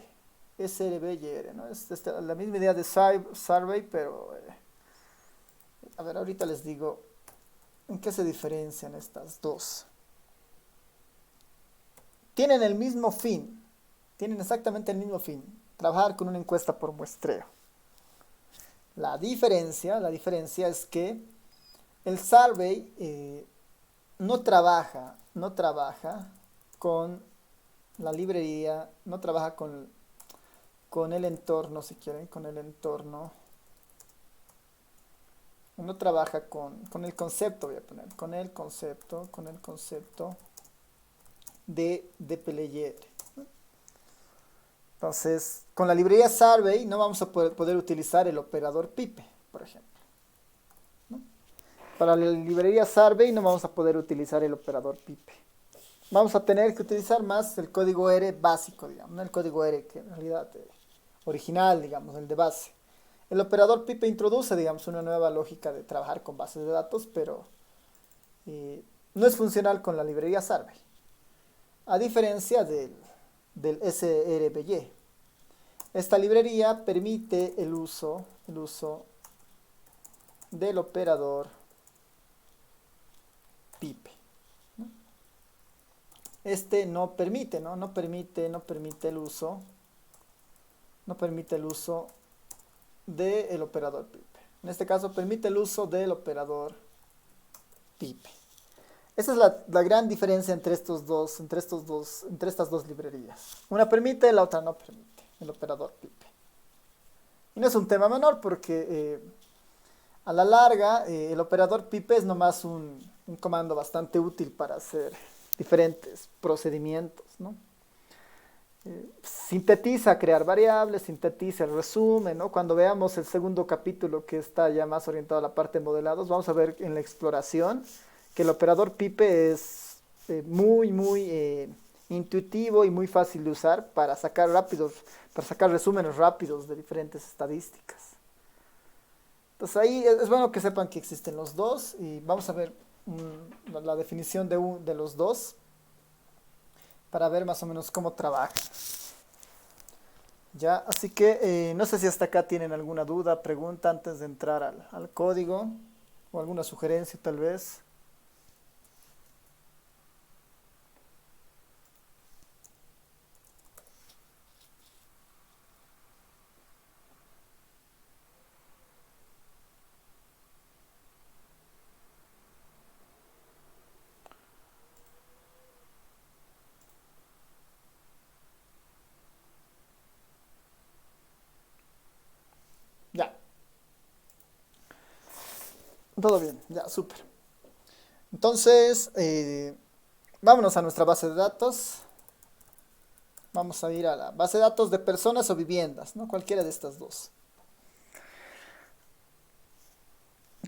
¿no? Es la misma idea de Survey, pero a ver, ahorita les digo en qué se diferencian estas dos. tienen el mismo fin, tienen exactamente el mismo fin, trabajar con una encuesta por muestreo. La diferencia es que el survey no trabaja con la librería, no trabaja con el entorno, si quieren, con el entorno, no trabaja con el concepto, voy a poner, con el concepto de player. Entonces, con la librería Survey no vamos a poder utilizar el operador pipe, por ejemplo. ¿No? Para la librería Survey no vamos a poder utilizar el operador pipe. Vamos a tener que utilizar más el código R básico, digamos, no el código R que en realidad original, digamos, el de base. El operador pipe introduce, digamos, una nueva lógica de trabajar con bases de datos, pero no es funcional con la librería Survey. A diferencia del SRBY. Esta librería permite el uso del operador pipe. Este no permite, ¿no? No permite el uso del operador pipe. En este caso permite el uso del operador pipe. Esa es la gran diferencia entre estas dos librerías. Una permite, la otra no permite, el operador pipe. Y no es un tema menor porque a la larga el operador pipe es nomás un comando bastante útil para hacer diferentes procedimientos, ¿no? Sintetiza crear variables, sintetiza el resumen, ¿no? Cuando veamos el segundo capítulo que está ya más orientado a la parte de modelados, vamos a ver en la exploración que el operador pipe es muy intuitivo y muy fácil de usar para sacar resúmenes rápidos de diferentes estadísticas. Entonces ahí es bueno que sepan que existen los dos y vamos a ver la definición de los dos para ver más o menos cómo trabaja. Ya, así que no sé si hasta acá tienen alguna duda, pregunta antes de entrar al código o alguna sugerencia tal vez. Ya, todo bien, ya, súper. Entonces, vámonos a nuestra base de datos. Vamos a ir a la base de datos de personas o viviendas, ¿no? Cualquiera de estas dos.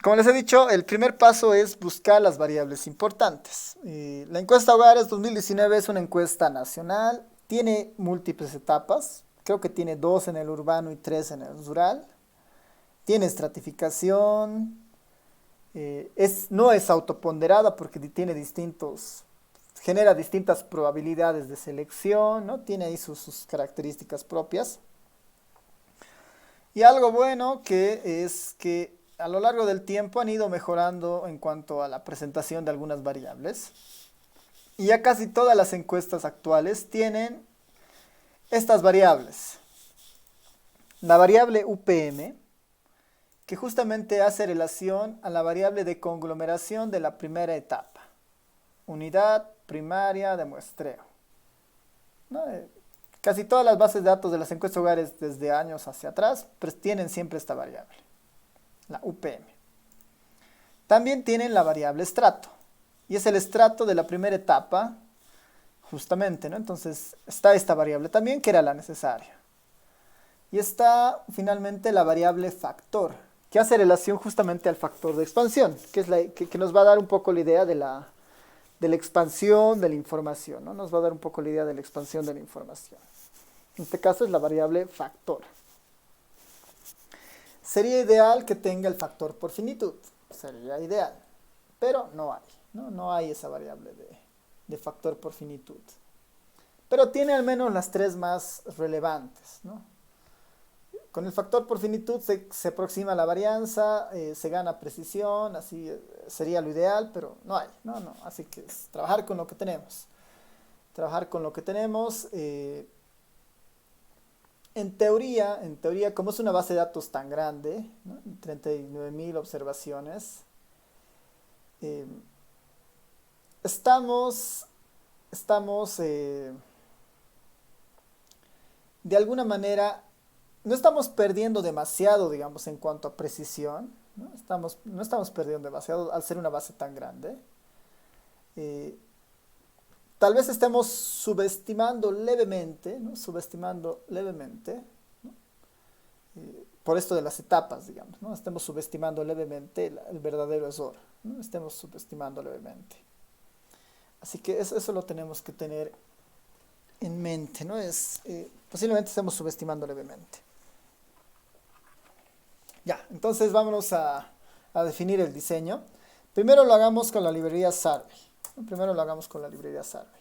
Como les he dicho, el primer paso es buscar las variables importantes. La encuesta Hogares 2019 es una encuesta nacional, tiene múltiples etapas, creo que tiene 2 en el urbano y 3 en el rural, tiene estratificación, no es autoponderada porque genera distintas probabilidades de selección, ¿no? Tiene ahí sus características propias. Y algo bueno que es que a lo largo del tiempo han ido mejorando en cuanto a la presentación de algunas variables. Y ya casi todas las encuestas actuales tienen estas variables. La variable UPM, que justamente hace relación a la variable de conglomeración de la primera etapa. Unidad primaria de muestreo. ¿No? Casi todas las bases de datos de las encuestas hogares desde años hacia atrás pues tienen siempre esta variable, la UPM. También tienen la variable estrato, y es el estrato de la primera etapa, justamente, ¿no? Entonces está esta variable también, que era la necesaria. Y está finalmente la variable factor, que hace relación justamente al factor de expansión, que nos va a dar un poco la idea de la expansión de la información, ¿no? Nos va a dar un poco la idea de la expansión de la información. En este caso es la variable factor. Sería ideal que tenga el factor por finitud, sería ideal, pero no hay, ¿no? No hay esa variable de factor por finitud. Pero tiene al menos las tres más relevantes, ¿no? Con el factor por finitud se aproxima la varianza, se gana precisión, así sería lo ideal, pero no hay, no, así que es trabajar con lo que tenemos. trabajar con lo que tenemos. En teoría, como es una base de datos tan grande, ¿no? 39.000 observaciones, eh, estamos, estamos de alguna manera, no estamos perdiendo demasiado, digamos, en cuanto a precisión, ¿no? No estamos perdiendo demasiado al ser una base tan grande. Eh, Tal vez estemos subestimando levemente, ¿no? Subestimando levemente, ¿no? Por esto de las etapas, digamos, ¿no? Estemos subestimando levemente el verdadero error, ¿no? Estemos subestimando levemente. Así que eso lo tenemos que tener en mente, ¿no? Posiblemente estemos subestimando levemente. Ya, entonces vámonos a definir el diseño. Primero lo hagamos con la librería Survey, ¿no? Primero lo hagamos con la librería Survey.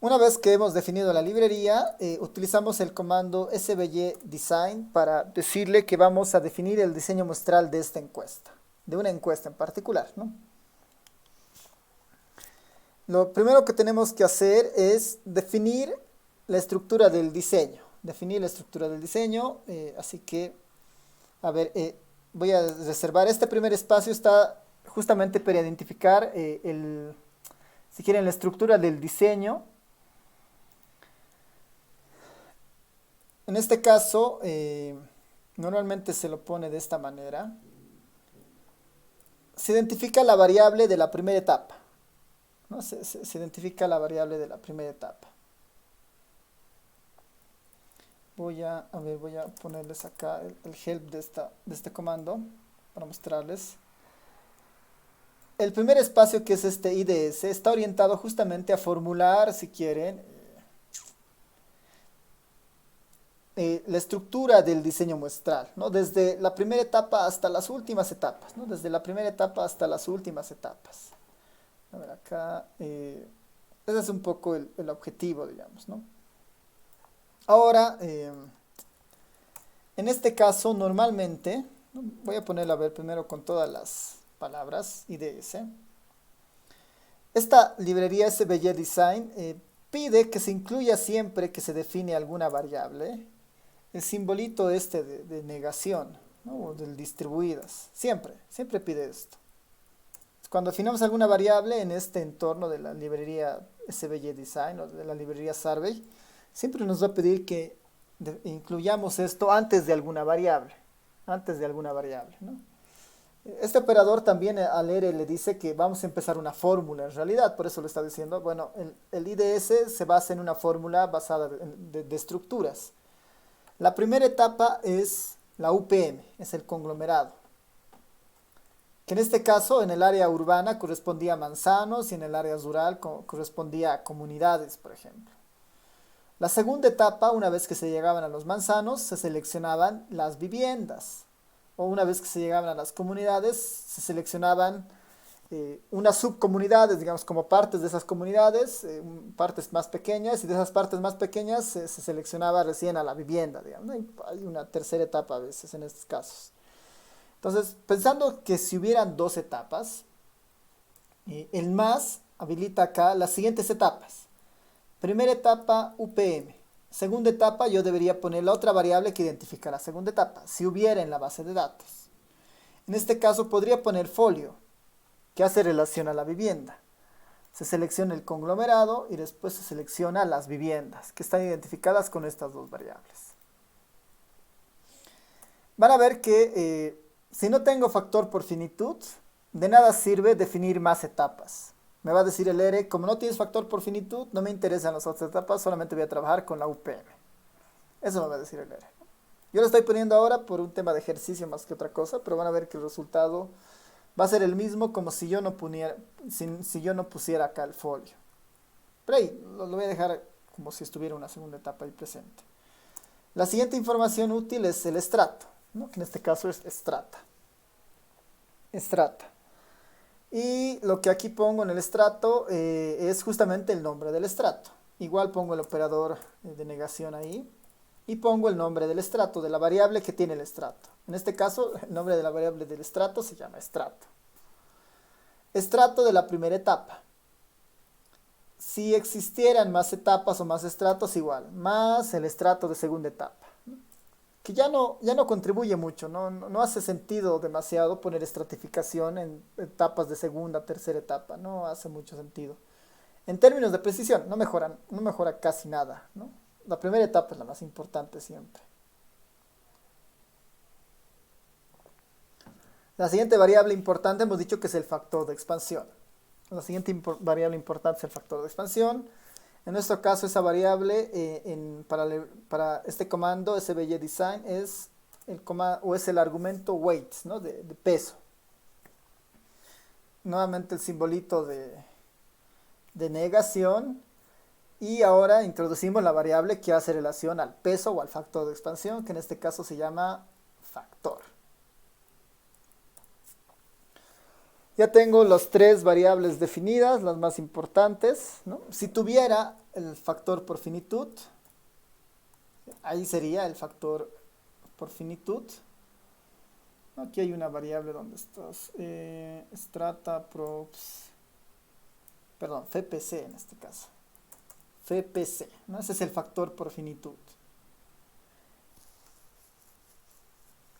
Una vez que hemos definido la librería, utilizamos el comando svydesign para decirle que vamos a definir el diseño muestral de esta encuesta, de una encuesta en particular, ¿no? Lo primero que tenemos que hacer es definir la estructura del diseño. Definir la estructura del diseño, así que, a ver, voy a reservar. Este primer espacio está justamente para identificar, si quieren, la estructura del diseño. En este caso, normalmente se lo pone de esta manera. Se identifica la variable de la primera etapa, ¿no? Se identifica la variable de la primera etapa. Voy a ponerles acá el help de este comando para mostrarles. El primer espacio, que es este IDS, está orientado justamente a formular, si quieren, la estructura del diseño muestral, ¿no? Desde la primera etapa hasta las últimas etapas, ¿no? Desde la primera etapa hasta las últimas etapas. A ver, acá, ese es un poco el objetivo, digamos, ¿no? Ahora, en este caso, normalmente, ¿no? Voy a ponerlo a ver primero con todas las palabras IDS. Esta librería svydesign pide que se incluya siempre que se define alguna variable el simbolito este de negación, ¿no? O del distribuidas. Siempre pide esto. Cuando definamos alguna variable en este entorno de la librería svydesign o de la librería Survey, siempre nos va a pedir que incluyamos esto antes de alguna variable. Antes de alguna variable, ¿no? Este operador también al ERE le dice que vamos a empezar una fórmula en realidad, por eso le está diciendo, bueno, el IDS se basa en una fórmula basada de estructuras. La primera etapa es la UPM, es el conglomerado, que en este caso en el área urbana correspondía a manzanos y en el área rural correspondía a comunidades, por ejemplo. La segunda etapa, una vez que se llegaban a los manzanos, se seleccionaban las viviendas. O una vez que se llegaban a las comunidades, se seleccionaban unas subcomunidades, digamos, como partes de esas comunidades, partes más pequeñas, y de esas partes más pequeñas se seleccionaba recién a la vivienda, digamos, ¿no? Hay una tercera etapa a veces en estos casos. Entonces, pensando que si hubieran dos etapas, el más habilita acá las siguientes etapas. Primera etapa, UPM. Segunda etapa, yo debería poner la otra variable que identifica la segunda etapa, si hubiera en la base de datos. En este caso podría poner folio, que hace relación a la vivienda. Se selecciona el conglomerado y después se selecciona las viviendas, que están identificadas con estas dos variables. Van a ver que si no tengo factor por finitud, de nada sirve definir más etapas. Me va a decir el ERE, como no tienes factor por finitud, no me interesan las otras etapas, solamente voy a trabajar con la UPM. Eso me va a decir el ERE. Yo lo estoy poniendo ahora por un tema de ejercicio más que otra cosa, pero van a ver que el resultado va a ser el mismo como si yo no pusiera acá el folio. Pero ahí lo voy a dejar como si estuviera una segunda etapa ahí presente. La siguiente información útil es el estrato, ¿no? Que en este caso es estrata. Estrata. Y lo que aquí pongo en el estrato es justamente el nombre del estrato. Igual pongo el operador de negación ahí. Y pongo el nombre del estrato, de la variable que tiene el estrato. En este caso, el nombre de la variable del estrato se llama estrato. Estrato de la primera etapa. si existieran más etapas o más estratos, igual, más el estrato de segunda etapa, que ya no contribuye mucho, no hace sentido demasiado poner estratificación en etapas de segunda, tercera etapa, no hace mucho sentido. En términos de precisión, no mejora casi nada, ¿no? La primera etapa es la más importante siempre. La siguiente variable importante hemos dicho que es el factor de expansión. La siguiente variable importante es el factor de expansión. En nuestro caso, esa variable para este comando sbj_design es el argumento weight, ¿no? de peso. Nuevamente el simbolito de negación. Y ahora introducimos la variable que hace relación al peso o al factor de expansión, que en este caso se llama factor. Ya tengo las tres variables definidas, las más importantes, ¿no? Si tuviera el factor por finitud, ahí sería el factor por finitud. Aquí hay una variable donde estás, strata props, perdón, FPC en este caso. FPC, ¿no? Ese es el factor por finitud.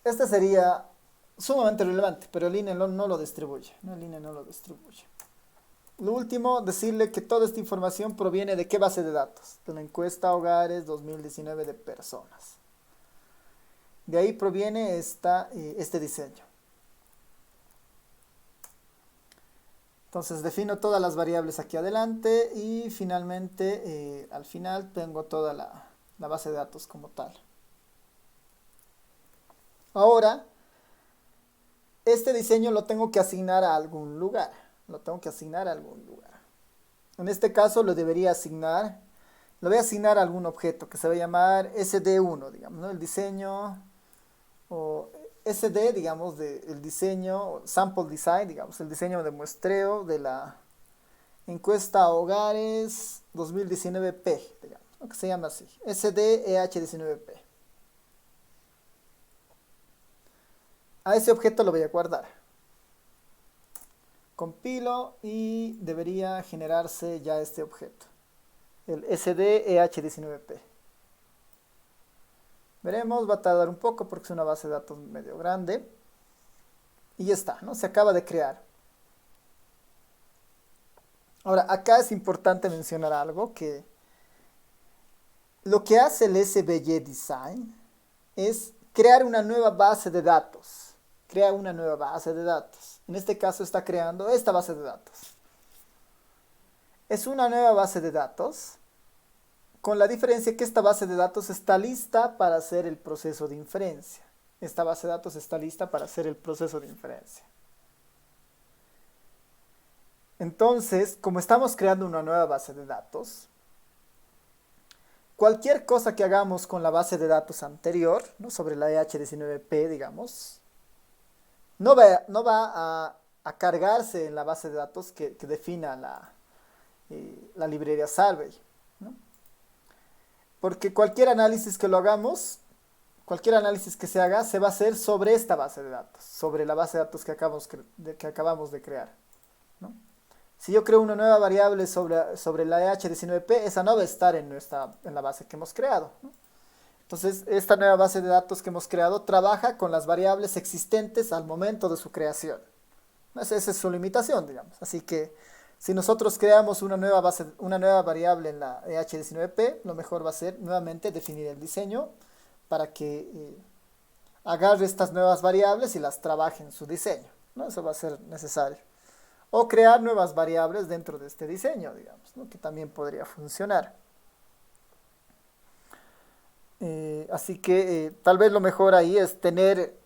Este sería sumamente relevante, pero el INE no lo distribuye, ¿no? El INE no lo distribuye. Lo último, decirle que toda esta información proviene de qué base de datos, de la encuesta Hogares 2019 de personas. De ahí proviene este diseño. Entonces defino todas las variables aquí adelante y finalmente al final tengo toda la base de datos como tal. Ahora, este diseño lo tengo que asignar a algún lugar. En este caso lo voy a asignar a algún objeto que se va a llamar SD1, digamos, ¿no? El diseño o SD, digamos, el diseño, sample design, digamos, el diseño de muestreo de la encuesta Hogares 2019P, digamos, ¿no? Que se llama así, SDEH19P. A ese objeto lo voy a guardar. Compilo y debería generarse ya este objeto, el SDEH19P. Veremos, va a tardar un poco porque es una base de datos medio grande. Y ya está, ¿no? Se acaba de crear. Ahora, acá es importante mencionar algo, que lo que hace el sbj_design es crear una nueva base de datos. En este caso está creando esta base de datos. Es una nueva base de datos, con la diferencia que esta base de datos está lista para hacer el proceso de inferencia. Entonces, como estamos creando una nueva base de datos, cualquier cosa que hagamos con la base de datos anterior, ¿no? Sobre la EH19P, digamos, no va a cargarse en la base de datos que defina la librería Survey, ¿no? Porque cualquier análisis que se haga, se va a hacer sobre esta base de datos, sobre la base de datos que acabamos de crear, ¿no? Si yo creo una nueva variable sobre la EH19P, esa no va a estar en la base que hemos creado, ¿no? Entonces, esta nueva base de datos que hemos creado trabaja con las variables existentes al momento de su creación. Esa es su limitación, digamos. Así que, si nosotros creamos una nueva variable en la EH19P, lo mejor va a ser nuevamente definir el diseño para que agarre estas nuevas variables y las trabaje en su diseño, ¿no? Eso va a ser necesario. O crear nuevas variables dentro de este diseño, digamos, ¿no? Que también podría funcionar. Así que tal vez lo mejor ahí es tener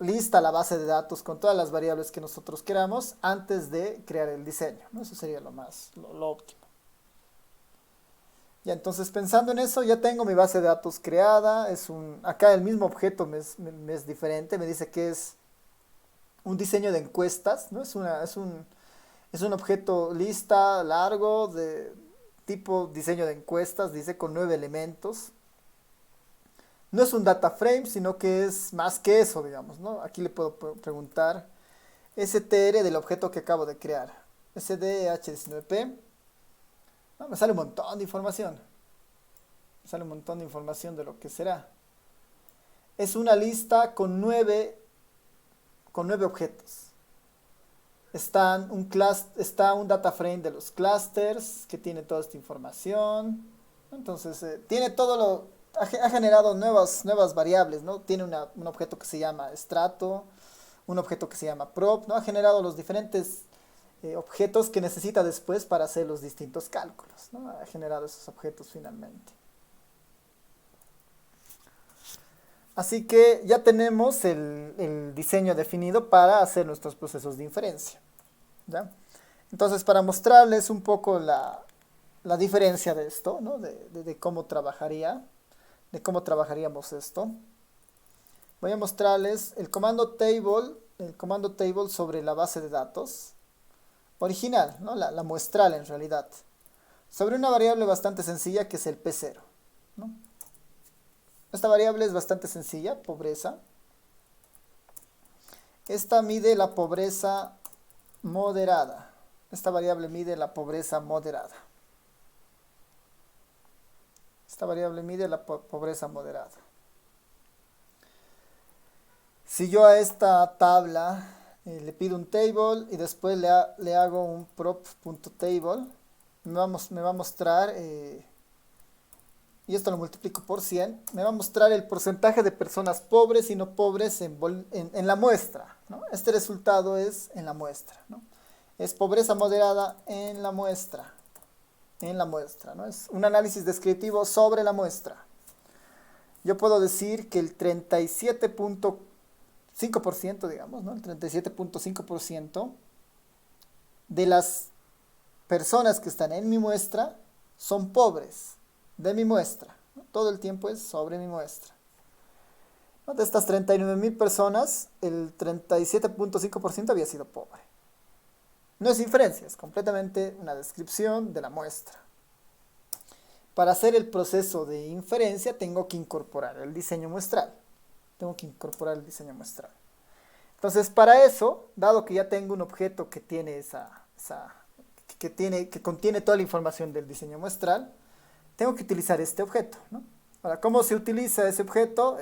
lista la base de datos con todas las variables que nosotros queramos antes de crear el diseño, ¿no? Eso sería lo óptimo. Ya, entonces pensando en eso, ya tengo mi base de datos creada. Acá el mismo objeto me es diferente, me dice que es un diseño de encuestas, ¿no? Es un objeto lista largo de tipo diseño de encuestas, dice con 9 elementos. No es un data frame, sino que es más que eso, digamos, ¿no? Aquí le puedo preguntar str del objeto que acabo de crear, sdh19p, ¿no? Me sale un montón de información. Me sale un montón de información de lo que será. Es una lista con nueve objetos. Está un data frame de los clusters que tiene toda esta información. Entonces, tiene todo ha generado nuevas variables, ¿no? Tiene un objeto que se llama estrato, un objeto que se llama prop, ¿no? Ha generado los diferentes objetos que necesita después para hacer los distintos cálculos, ¿no? Ha generado esos objetos finalmente. Así que ya tenemos el diseño definido para hacer nuestros procesos de inferencia, ¿ya? Entonces, para mostrarles un poco la diferencia de esto, ¿no? De cómo trabajaríamos esto, voy a mostrarles el comando table sobre la base de datos original, ¿no? La muestral en realidad, sobre una variable bastante sencilla que es el P0, ¿no? Esta variable es bastante sencilla, pobreza. Esta mide la pobreza moderada. Esta variable mide la pobreza moderada. Esta variable mide la pobreza moderada. Si yo a esta tabla le pido un table y después le hago un prop.table, me va a mostrar, y esto lo multiplico por 100, me va a mostrar el porcentaje de personas pobres y no pobres en la muestra, ¿no? Este resultado es en la muestra, ¿no? Es pobreza moderada en la muestra, ¿no? Es un análisis descriptivo sobre la muestra. Yo puedo decir que el 37.5%, digamos, ¿no? El 37.5% de las personas que están en mi muestra son pobres de mi muestra, ¿no? Todo el tiempo es sobre mi muestra, ¿no? De estas 39.000 personas, el 37.5% había sido pobre. No es inferencia, es completamente una descripción de la muestra. Para hacer el proceso de inferencia tengo que incorporar el diseño muestral. Entonces, para eso, dado que ya tengo un objeto que tiene que contiene toda la información del diseño muestral, tengo que utilizar este objeto, ¿no? Ahora, ¿cómo se utiliza ese objeto?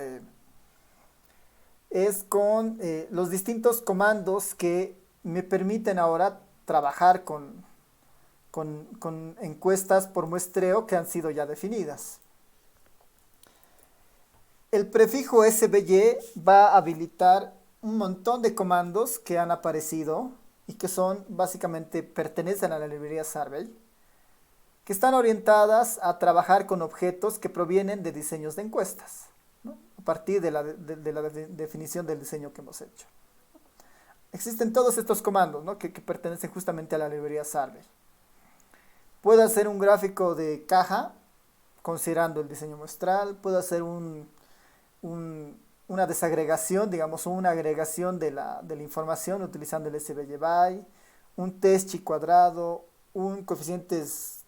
Es con los distintos comandos que me permiten ahora trabajar con encuestas por muestreo que han sido ya definidas. El prefijo SVY va a habilitar un montón de comandos que han aparecido y que básicamente pertenecen a la librería Survey, que están orientadas a trabajar con objetos que provienen de diseños de encuestas, ¿no? A partir de la definición del diseño que hemos hecho. Existen todos estos comandos, ¿no? que pertenecen justamente a la librería Survey. Puedo hacer un gráfico de caja considerando el diseño muestral, puedo hacer una desagregación, digamos, una agregación de la información utilizando el SVY by, un test chi cuadrado, un coeficientes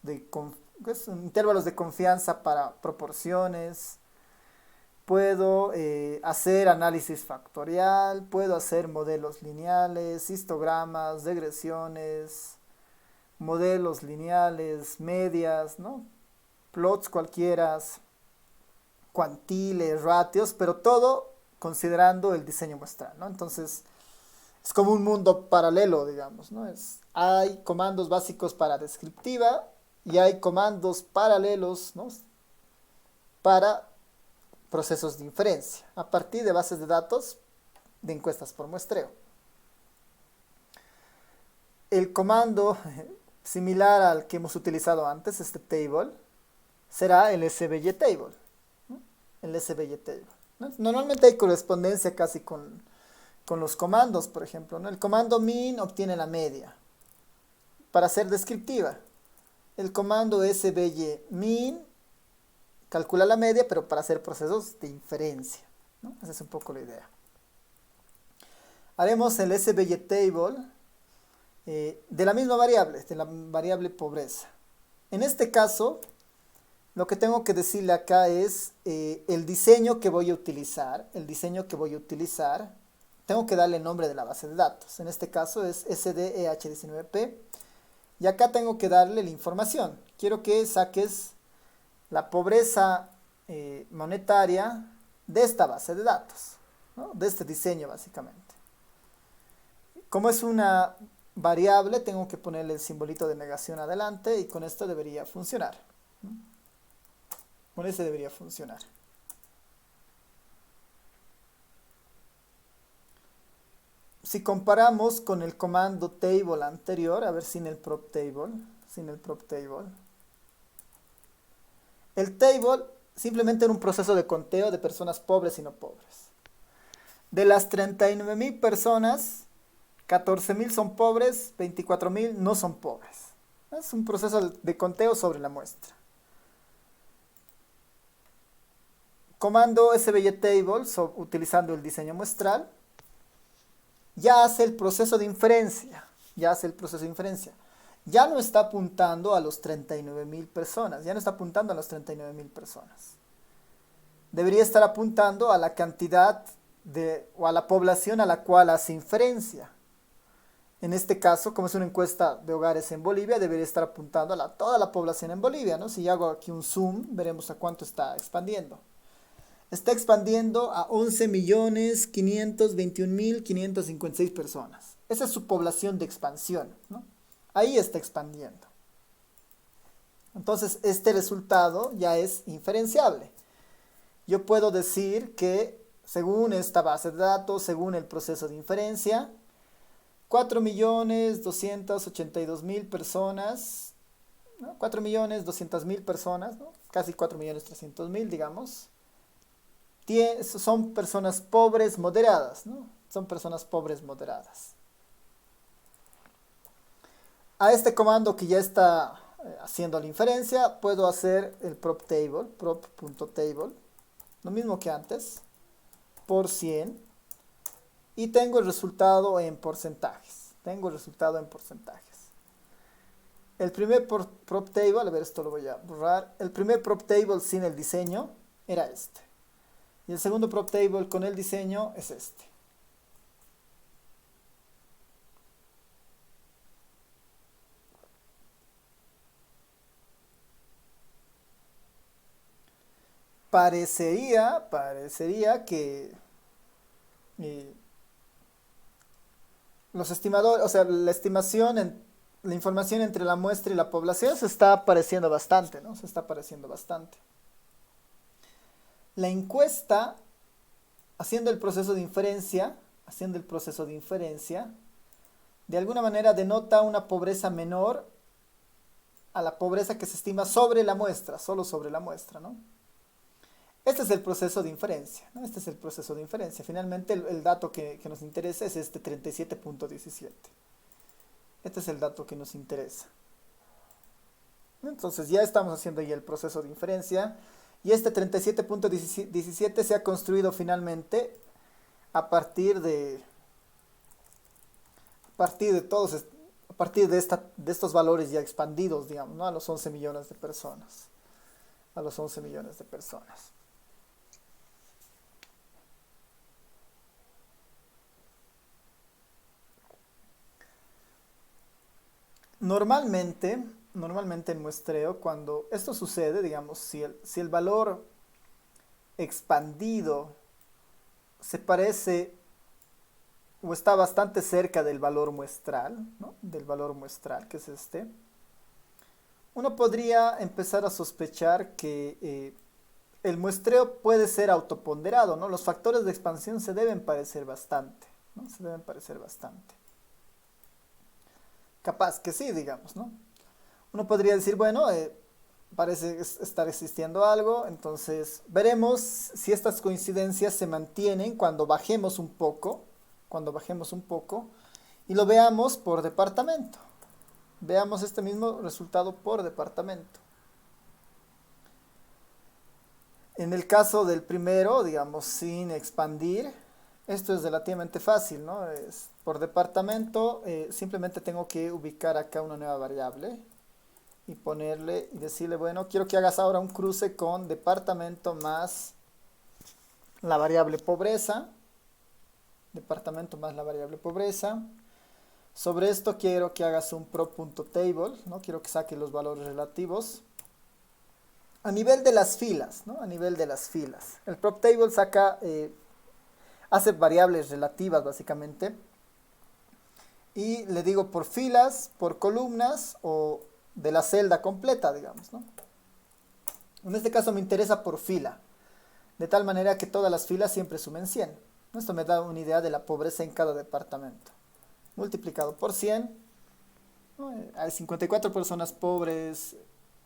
intervalos de confianza para proporciones. Puedo hacer análisis factorial, puedo hacer modelos lineales, histogramas, regresiones, modelos lineales, medias, ¿no? Plots cualquiera, cuantiles, ratios, pero todo considerando el diseño muestral, ¿no? Entonces, es como un mundo paralelo, digamos, ¿no? Hay comandos básicos para descriptiva y hay comandos paralelos, ¿no? Para procesos de inferencia, a partir de bases de datos de encuestas por muestreo. El comando similar al que hemos utilizado antes, este table, será el SVY table, ¿no? El SVY table, ¿no? Normalmente hay correspondencia casi con los comandos, por ejemplo, ¿no? El comando min obtiene la media para ser descriptiva. El comando SVY min calcula la media, pero para hacer procesos de inferencia, ¿no? Esa es un poco la idea. Haremos el SVY table de la misma variable, de la variable pobreza. En este caso, lo que tengo que decirle acá es el diseño que voy a utilizar. Tengo que darle el nombre de la base de datos. En este caso es SDEH19P. Y acá tengo que darle la información. Quiero que saques la pobreza monetaria de esta base de datos, ¿no? De este diseño básicamente. Como es una variable, tengo que ponerle el simbolito de negación adelante y con esto debería funcionar, ¿no? Con ese debería funcionar. Si comparamos con el comando table anterior, a ver, sin el prop table, el table simplemente era un proceso de conteo de personas pobres y no pobres. De las 39.000 personas, 14.000 son pobres, 24.000 no son pobres. Es un proceso de conteo sobre la muestra. Comando svgTable, utilizando el diseño muestral, ya hace el proceso de inferencia. Ya no está apuntando a los 39.000 personas. Debería estar apuntando a la cantidad o a la población a la cual hace inferencia. En este caso, como es una encuesta de hogares en Bolivia, debería estar apuntando a toda la población en Bolivia, ¿no? Si hago aquí un zoom, veremos a cuánto está expandiendo. Está expandiendo a 11.521.556 personas. Esa es su población de expansión, ¿no? Ahí está expandiendo. Entonces, este resultado ya es inferenciable. Yo puedo decir que, según esta base de datos, según el proceso de inferencia, 4.282.000 personas, ¿no? 4.200.000 personas, ¿no? Casi 4.300.000, digamos, son personas pobres moderadas, ¿no? Son personas pobres moderadas. A este comando que ya está haciendo la inferencia, puedo hacer el prop table, prop.table, lo mismo que antes, por 100, y tengo el resultado en porcentajes. El primer prop table, a ver, esto lo voy a borrar. El primer prop table sin el diseño era este. Y el segundo prop table con el diseño es este. Parecería que los estimadores, o sea, la estimación, la información entre la muestra y la población se está pareciendo bastante, ¿no? Se está pareciendo bastante. La encuesta, haciendo el proceso de inferencia, de alguna manera denota una pobreza menor a la pobreza que se estima sobre la muestra, solo sobre la muestra, ¿no? Este es el proceso de inferencia, ¿no? Finalmente el dato que nos interesa es este 37.17. Este es el dato que nos interesa. Entonces ya estamos haciendo ya el proceso de inferencia. Y este 37.17 se ha construido finalmente a partir de estos valores ya expandidos, digamos, ¿no? A los 11 millones de personas. Normalmente en muestreo, cuando esto sucede, digamos, si el valor expandido se parece o está bastante cerca del valor muestral, ¿no? Del valor muestral, que es este, uno podría empezar a sospechar que el muestreo puede ser autoponderado, ¿no? Los factores de expansión se deben parecer bastante, ¿no? Capaz que sí, digamos, ¿no? Uno podría decir, bueno, parece estar existiendo algo, entonces veremos si estas coincidencias se mantienen cuando bajemos un poco, y lo veamos por departamento. Veamos este mismo resultado por departamento. En el caso del primero, digamos, sin expandir, esto es relativamente fácil, ¿no? Es por departamento, simplemente tengo que ubicar acá una nueva variable y ponerle y decirle, bueno, quiero que hagas ahora un cruce con departamento más la variable pobreza. Sobre esto quiero que hagas un prop.table, ¿no? Quiero que saques los valores relativos. A nivel de las filas, ¿no? A nivel de las filas. El prop table saca, hace variables relativas básicamente. Y le digo por filas, por columnas o de la celda completa, digamos, ¿no? En este caso me interesa por fila. De tal manera que todas las filas siempre sumen 100. Esto me da una idea de la pobreza en cada departamento. Multiplicado por 100, ¿no? Hay 54 personas pobres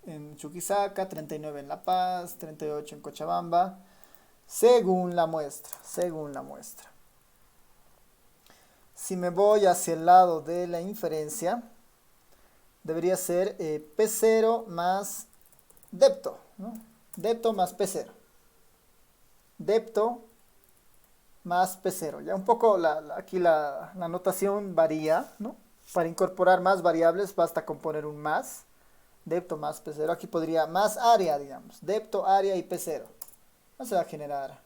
en Chuquisaca, 39 en La Paz, 38 en Cochabamba, según la muestra, según la muestra. Si me voy hacia el lado de la inferencia, debería ser P0 más depto, ¿no? Depto más P0. Depto más P0. Ya un poco aquí la notación varía, ¿no? Para incorporar más variables basta con poner un más. Depto más P0. Aquí podría más área, digamos. Depto, área y P0. No se va a generar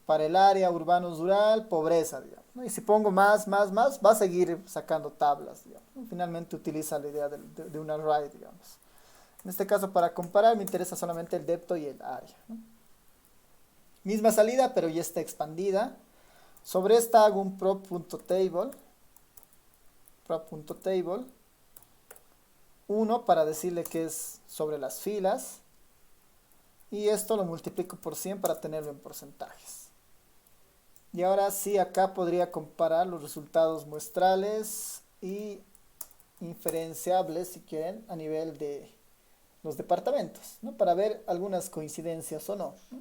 para el área urbano-rural, pobreza, digamos, ¿no? Y si pongo más, va a seguir sacando tablas, digamos, ¿no? Finalmente utiliza la idea de un array, digamos. En este caso, para comparar, me interesa solamente el depto y el área, ¿no? Misma salida, pero ya está expandida. Sobre esta hago un prop.table. Prop.table. 1 para decirle que es sobre las filas. Y esto lo multiplico por 100 para tenerlo en porcentajes. Y ahora sí, acá podría comparar los resultados muestrales y inferenciables, si quieren, a nivel de los departamentos, ¿no? Para ver algunas coincidencias o no, ¿no?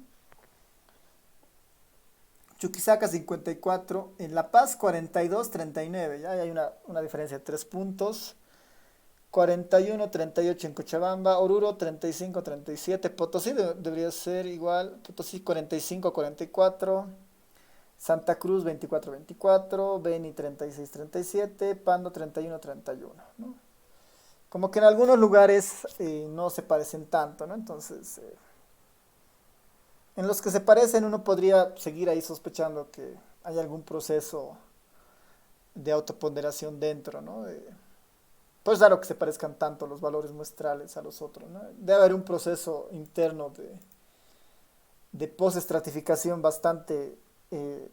Chuquisaca 54, en La Paz 42, 39, ya hay una diferencia de 3 puntos. 41, 38 en Cochabamba, Oruro 35, 37, Potosí debería ser igual, Potosí 45, 44, Santa Cruz 24, 24, Beni 36, 37, Pando 31, 31, ¿no? Como que en algunos lugares no se parecen tanto, ¿no? Entonces, en los que se parecen uno podría seguir ahí sospechando que hay algún proceso de autoponderación dentro, ¿no? Pues raro que se parezcan tanto los valores muestrales a los otros, ¿no? Debe haber un proceso interno de postestratificación eh,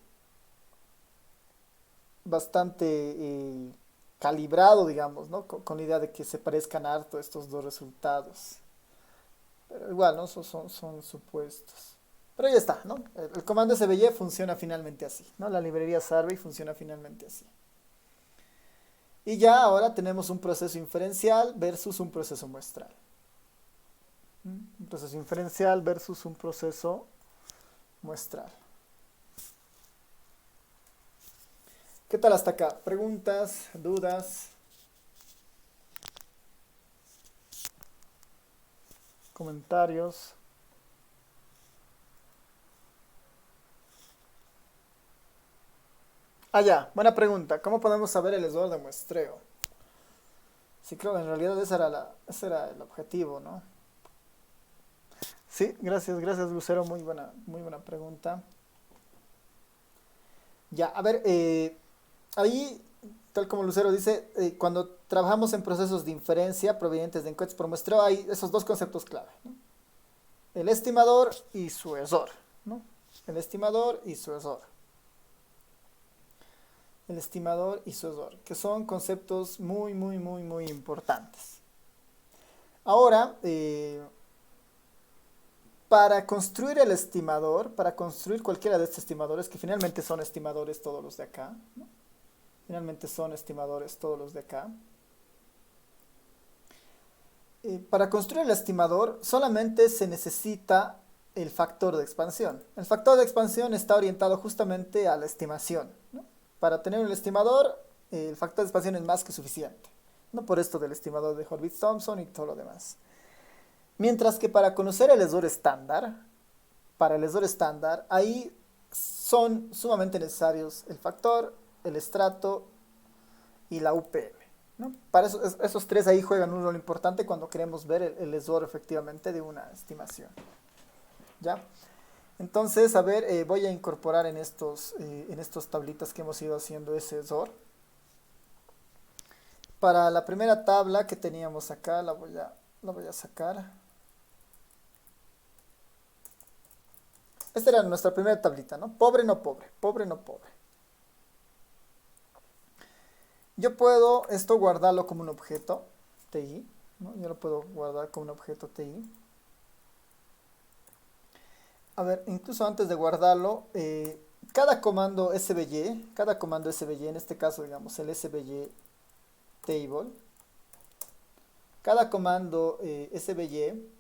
bastante calibrado, digamos, ¿no? Con la idea de que se parezcan harto estos dos resultados. Pero igual, ¿no? Son supuestos. Pero ya está, ¿no? El comando SVY funciona finalmente así, ¿no? La librería Survey funciona finalmente así. Y ya ahora tenemos un proceso inferencial versus un proceso muestral. Un proceso inferencial versus un proceso muestral. ¿Qué tal hasta acá? ¿Preguntas? ¿Dudas? ¿Comentarios? Ah, ya, buena pregunta. ¿Cómo podemos saber el error de muestreo? Sí, creo que en realidad ese era el objetivo, ¿no? Sí, gracias Lucero, muy buena pregunta. Ya, a ver, ahí, tal como Lucero dice, cuando trabajamos en procesos de inferencia provenientes de encuestas por muestreo, hay esos dos conceptos clave, ¿no? El estimador y su error, ¿no? El estimador y su error. El estimador y su error, que son conceptos muy importantes. Ahora, para construir el estimador, para construir cualquiera de estos estimadores, que finalmente son estimadores todos los de acá, ¿no? Finalmente son estimadores todos los de acá. Para construir el estimador solamente se necesita el factor de expansión. El factor de expansión está orientado justamente a la estimación, ¿no? Para tener un estimador, el factor de expansión es más que suficiente, ¿no? Por esto del estimador de Horvitz-Thompson y todo lo demás. Mientras que para conocer el error estándar, para el error estándar, ahí son sumamente necesarios el factor, el estrato y la UPM, ¿no? Para eso, esos tres ahí juegan un rol importante cuando queremos ver el error efectivamente de una estimación, ¿ya? Entonces, a ver, voy a incorporar en estos tablitas que hemos ido haciendo ese ESOR. Para la primera tabla que teníamos acá, la voy a sacar. Esta era nuestra primera tablita, ¿no? Pobre, no pobre, pobre, no pobre. Yo puedo esto guardarlo como un objeto TI, ¿no? Yo lo puedo guardar como un objeto TI. A ver, incluso antes de guardarlo, cada comando SVY, en este caso, digamos, el SVY table, cada comando SVY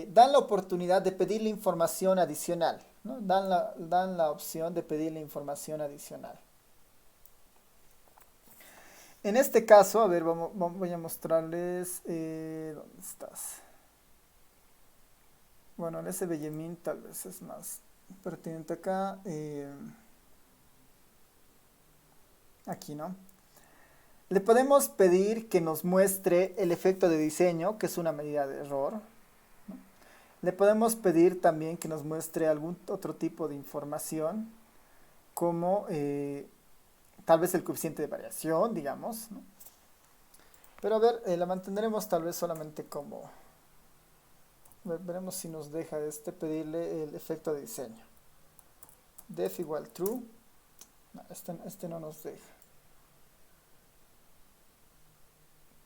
dan la oportunidad de pedirle información adicional, ¿no? Dan la opción de pedirle información adicional. En este caso, a ver, voy a mostrarles, ¿dónde estás? Bueno, el SVYmin tal vez es más pertinente acá. Aquí, ¿no? Le podemos pedir que nos muestre el efecto de diseño, que es una medida de error. Le podemos pedir también que nos muestre algún otro tipo de información, como tal vez el coeficiente de variación, digamos, ¿no? Pero a ver, la mantendremos tal vez solamente como... Veremos si nos deja pedirle el efecto de diseño. Def igual true. No, este no nos deja.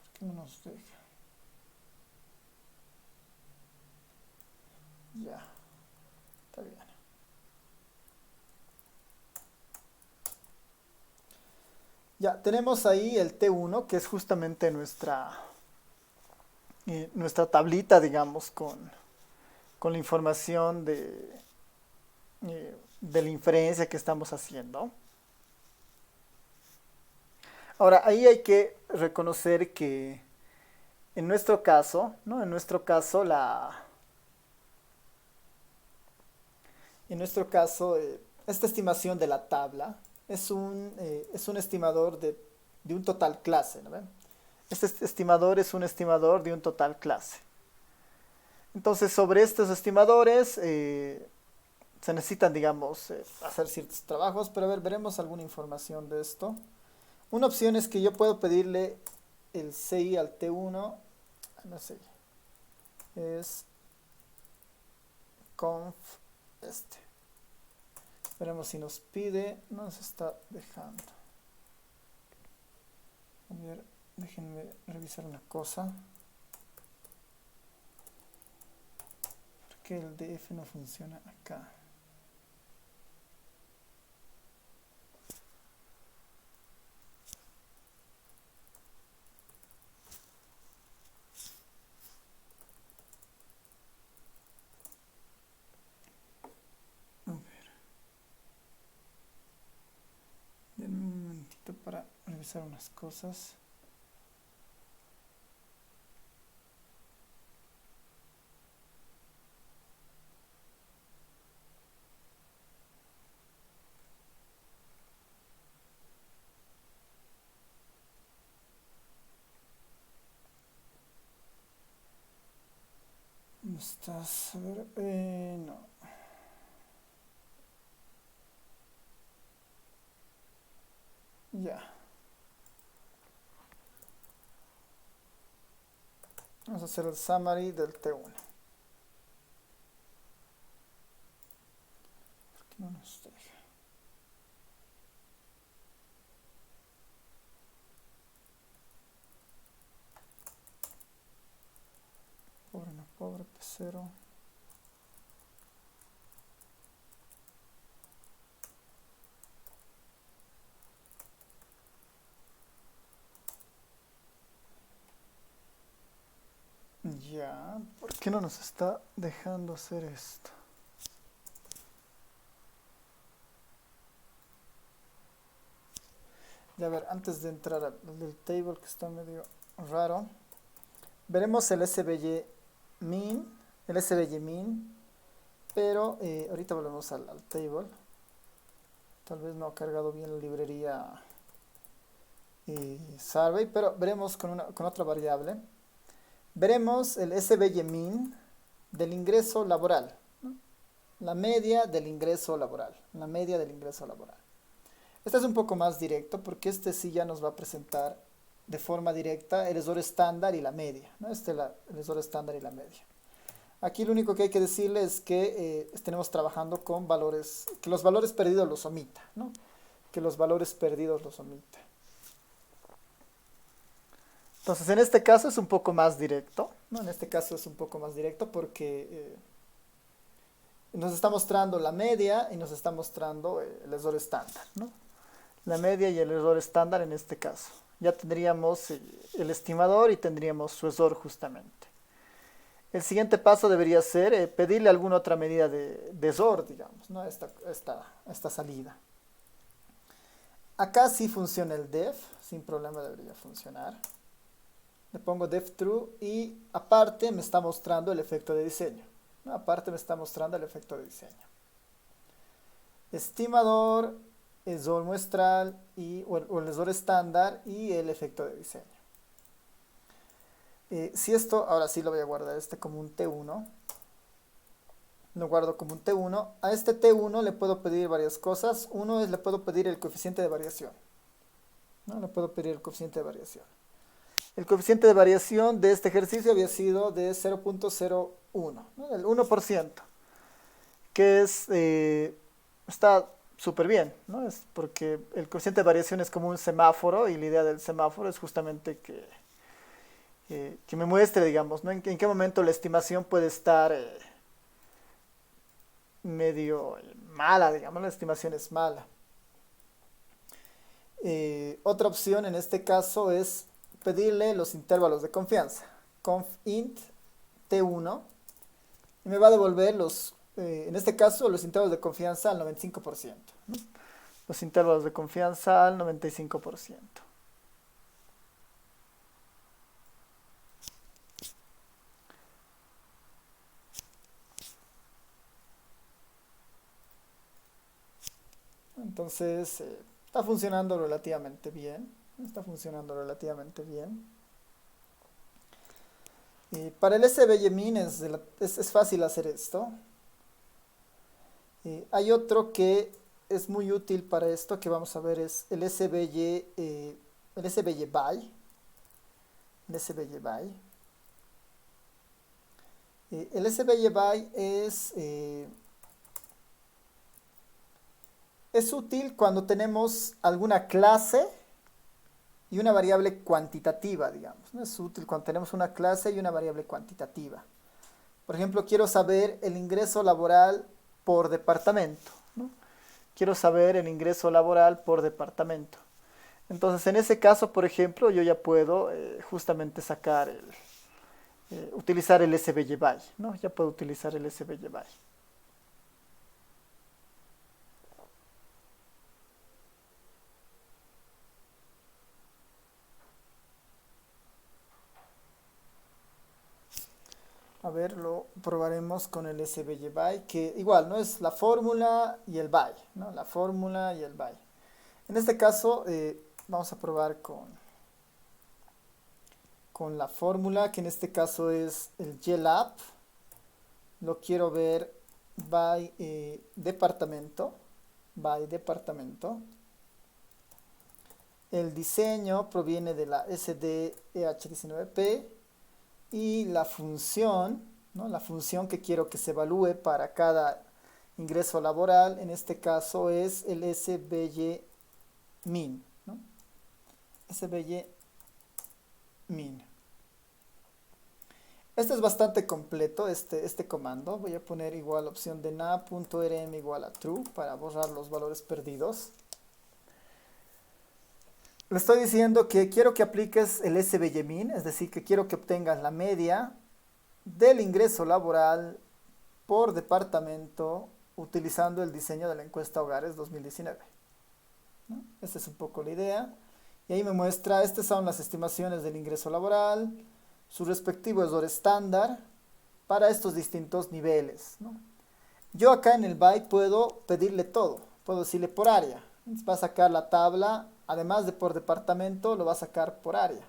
¿Por qué no nos deja? Ya, está bien. Ya, tenemos ahí el T1, que es justamente nuestra tablita, digamos, con la información de la inferencia que estamos haciendo. Ahora, ahí hay que reconocer que en nuestro caso, ¿no? Esta estimación de la tabla es un estimador de un total clase, ¿no ven? Este estimador es un estimador de un total clase. Entonces, sobre estos estimadores se necesitan, digamos, hacer ciertos trabajos, pero a ver, veremos alguna información de esto. Una opción es que yo puedo pedirle el CI al T1, no sé, es conf este. Veremos si nos pide, no nos está dejando. A ver, déjenme revisar una cosa. ¿Por qué el DF no funciona acá? A ver. Denme un momentito para revisar unas cosas. ¿Dónde estás? A ver, no. Ya. Vamos a hacer el summary del T1. ¿Por qué no nos deja? Pobre no pobre, P0. Ya, ¿por qué no nos está dejando hacer esto? Ya, a ver, antes de entrar al del table, que está medio raro, veremos el SVY min, pero ahorita volvemos al table. Tal vez no ha cargado bien la librería survey, pero veremos con otra variable. Veremos el SVYmin del ingreso laboral, ¿no? La media del ingreso laboral. La media del ingreso laboral. Este es un poco más directo porque este sí ya nos va a presentar de forma directa el error estándar y la media, ¿no? El error estándar y la media. Aquí lo único que hay que decirle es que estaremos trabajando con valores, que los valores perdidos los omita, ¿no? Que los valores perdidos los omita. Entonces, en este caso es un poco más directo, ¿no? En este caso es un poco más directo porque nos está mostrando la media y nos está mostrando el error estándar, ¿no? La media y el error estándar en este caso. Ya tendríamos el estimador y tendríamos su error justamente. El siguiente paso debería ser pedirle alguna otra medida de error, digamos, ¿no? Esta salida. Acá sí funciona el def, sin problema debería funcionar. Le pongo def true y aparte me está mostrando el efecto de diseño, ¿no? Aparte me está mostrando el efecto de diseño. Estimador, error muestral o el error estándar y el efecto de diseño. Si esto, ahora sí lo voy a guardar como un T1. Lo guardo como un T1. A este T1 le puedo pedir varias cosas. Uno es le puedo pedir el coeficiente de variación, ¿no? Le puedo pedir el coeficiente de variación. El coeficiente de variación de este ejercicio había sido de 0.01, ¿no? Del 1%, que está súper bien, ¿no? Es porque el coeficiente de variación es como un semáforo y la idea del semáforo es justamente que me muestre, digamos, ¿no? En qué momento la estimación puede estar medio mala, digamos, la estimación es mala. Otra opción en este caso es pedirle los intervalos de confianza. Conf int T1 y me va a devolver en este caso, los intervalos de confianza al 95%, ¿no? Los intervalos de confianza al 95%. Entonces, está funcionando relativamente bien. Está funcionando relativamente bien. Para el SVY-min es fácil hacer esto. Hay otro que es muy útil para esto que vamos a ver es el SVY, el SVY-by. El SVY-by. El SVY-by es útil cuando tenemos alguna clase y una variable cuantitativa, digamos, ¿no? Es útil cuando tenemos una clase y una variable cuantitativa. Por ejemplo, quiero saber el ingreso laboral por departamento, ¿no? Quiero saber el ingreso laboral por departamento. Entonces, en ese caso, por ejemplo, yo ya puedo justamente utilizar el SVY-by, ¿no? Ya puedo utilizar el SVY-by. A ver, lo probaremos con el SVY-by, que igual, ¿no? Es la fórmula y el by, ¿no? La fórmula y el by. En este caso, vamos a probar con la fórmula, que en este caso es el GLAB. Lo quiero ver by departamento. By departamento. El diseño proviene de la SDEH19P. Y la función, ¿no? La función que quiero que se evalúe para cada ingreso laboral, en este caso es el SVY-min, ¿no? SVY-min. Este es bastante completo, este comando. Voy a poner igual opción de na.rm igual a true para borrar los valores perdidos. Le estoy diciendo que quiero que apliques el SVY-min, es decir, que quiero que obtengas la media del ingreso laboral por departamento utilizando el diseño de la encuesta Hogares 2019, ¿no? Esta es un poco la idea. Y ahí me muestra, estas son las estimaciones del ingreso laboral, su respectivo error estándar para estos distintos niveles, ¿no? Yo acá en el by puedo pedirle todo, puedo decirle por área. Va a sacar la tabla, además de por departamento, lo va a sacar por área.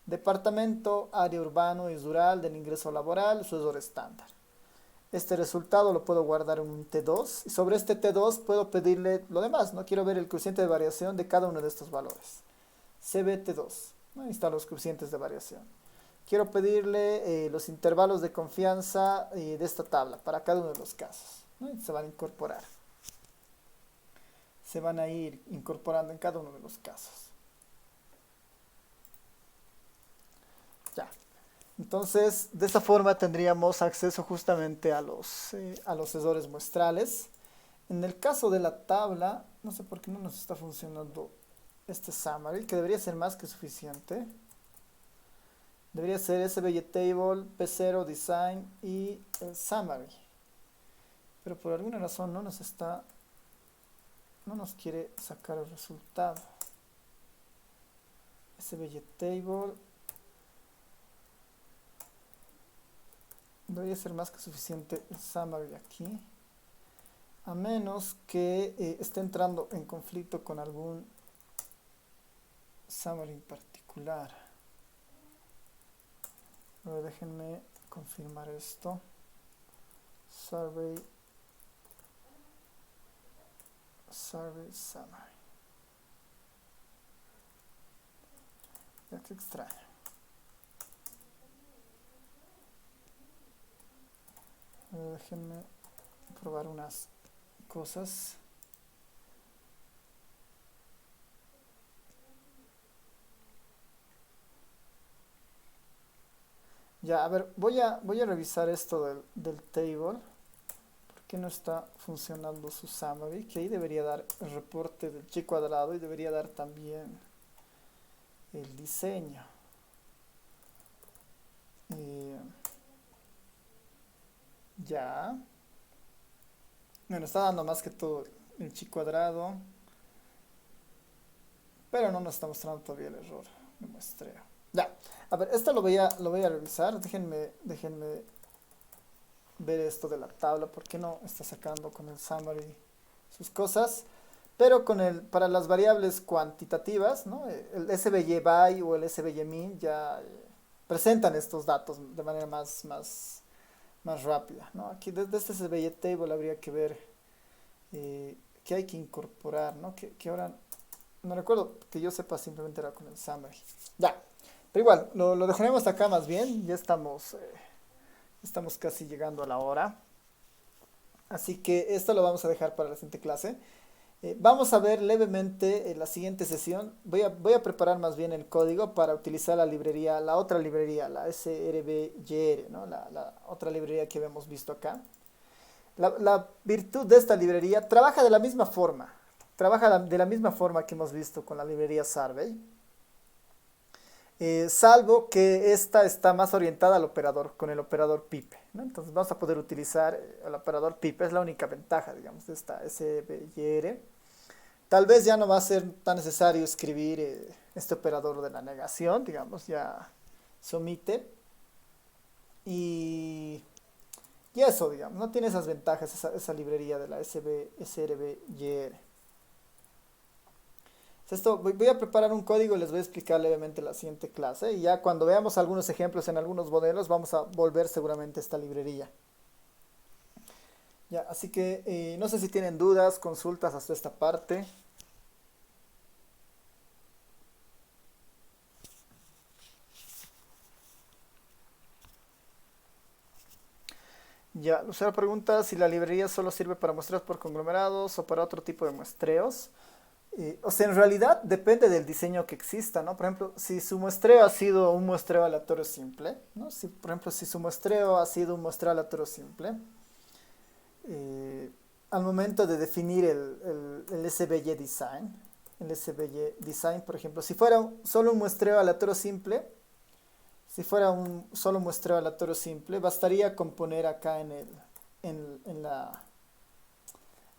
Departamento, área urbano y rural del ingreso laboral, su error estándar. Este resultado lo puedo guardar en un T2 y sobre este T2 puedo pedirle lo demás, ¿no? Quiero ver el coeficiente de variación de cada uno de estos valores. CBT2, ¿no? Ahí están los coeficientes de variación. Quiero pedirle los intervalos de confianza de esta tabla para cada uno de los casos, ¿no? Y se van a incorporar. Se van a ir incorporando en cada uno de los casos. Ya. Entonces, de esta forma tendríamos acceso justamente a los sensores muestrales. En el caso de la tabla, no sé por qué no nos está funcionando este summary, que debería ser más que suficiente. Debería ser SVGTable, P0, Design y el summary. Pero por alguna razón no nos quiere sacar el resultado. SVGTable. Debería ser más que suficiente el summary aquí. A menos que esté entrando en conflicto con algún summary en particular. A ver, déjenme confirmar esto. Survey summary. Ya, qué extraño. Déjenme probar unas cosas. Ya, a ver, voy a revisar esto del table. ¿Por qué no está funcionando su summary? Que ahí debería dar el reporte del chi cuadrado y debería dar también el diseño. Ya. Bueno, está dando más que todo el chi cuadrado. Pero no nos está mostrando todavía el error de muestreo. Ya. A ver, esto lo voy a revisar. Déjenme ver esto de la tabla. ¿Por qué no está sacando con el summary sus cosas? Pero para las variables cuantitativas, ¿no? El SVY by o el SVY min ya presentan estos datos de manera más rápida, ¿no? Aquí desde este SVY table habría que ver qué hay que incorporar, ¿no? Que ahora no recuerdo, que yo sepa, simplemente era con el summary. Ya, pero igual, lo dejaremos acá más bien. Ya estamos casi llegando a la hora. Así que esto lo vamos a dejar para la siguiente clase. Vamos a ver levemente en la siguiente sesión. Voy a preparar más bien el código para utilizar la otra librería, la SRBYR, ¿no? La otra librería que hemos visto acá. La virtud de esta librería trabaja de la misma forma. Trabaja de la misma forma que hemos visto con la librería Survey. Salvo que esta está más orientada al operador, con el operador pipe, ¿no? Entonces vamos a poder utilizar el operador pipe, es la única ventaja, digamos, de esta SBYR. Tal vez ya no va a ser tan necesario escribir este operador de la negación, digamos, ya se omite. Y eso, digamos, no tiene esas ventajas esa librería de la SRBYR. Esto, voy a preparar un código y les voy a explicar levemente la siguiente clase. Y ya cuando veamos algunos ejemplos en algunos modelos, vamos a volver seguramente a esta librería. Ya, así que no sé si tienen dudas, consultas hasta esta parte. Ya, Lucero pregunta si la librería solo sirve para muestreos por conglomerados o para otro tipo de muestreos. O sea, en realidad depende del diseño que exista, ¿no? Por ejemplo, si su muestreo ha sido un muestreo aleatorio simple, ¿no? Por ejemplo, si su muestreo ha sido un muestreo aleatorio simple, al momento de definir el SVY design, por ejemplo, si fuera solo un muestreo aleatorio simple, bastaría con poner acá en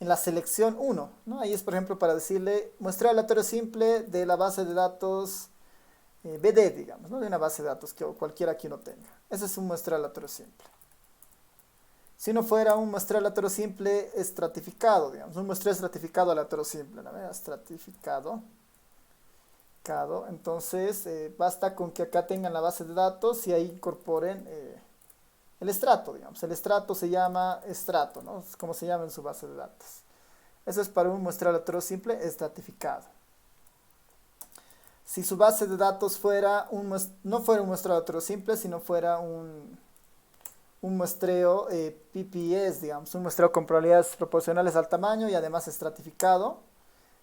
la selección 1, ¿no? Ahí es, por ejemplo, para decirle muestreo aleatorio simple de la base de datos BD, digamos, ¿no? De una base de datos que cualquiera que uno tenga. Ese es un muestreo aleatorio simple. Si no fuera un muestreo aleatorio simple estratificado, digamos, un muestreo estratificado aleatorio simple, ¿no? Estratificado. Entonces, basta con que acá tengan la base de datos y ahí incorporen el estrato, digamos. El estrato se llama estrato, ¿no? Es como se llama en su base de datos. Eso es para un muestreo aleatorio simple estratificado. Si su base de datos fuera no fuera un muestreo aleatorio simple, sino fuera un muestreo PPS, digamos, un muestreo con probabilidades proporcionales al tamaño y además estratificado.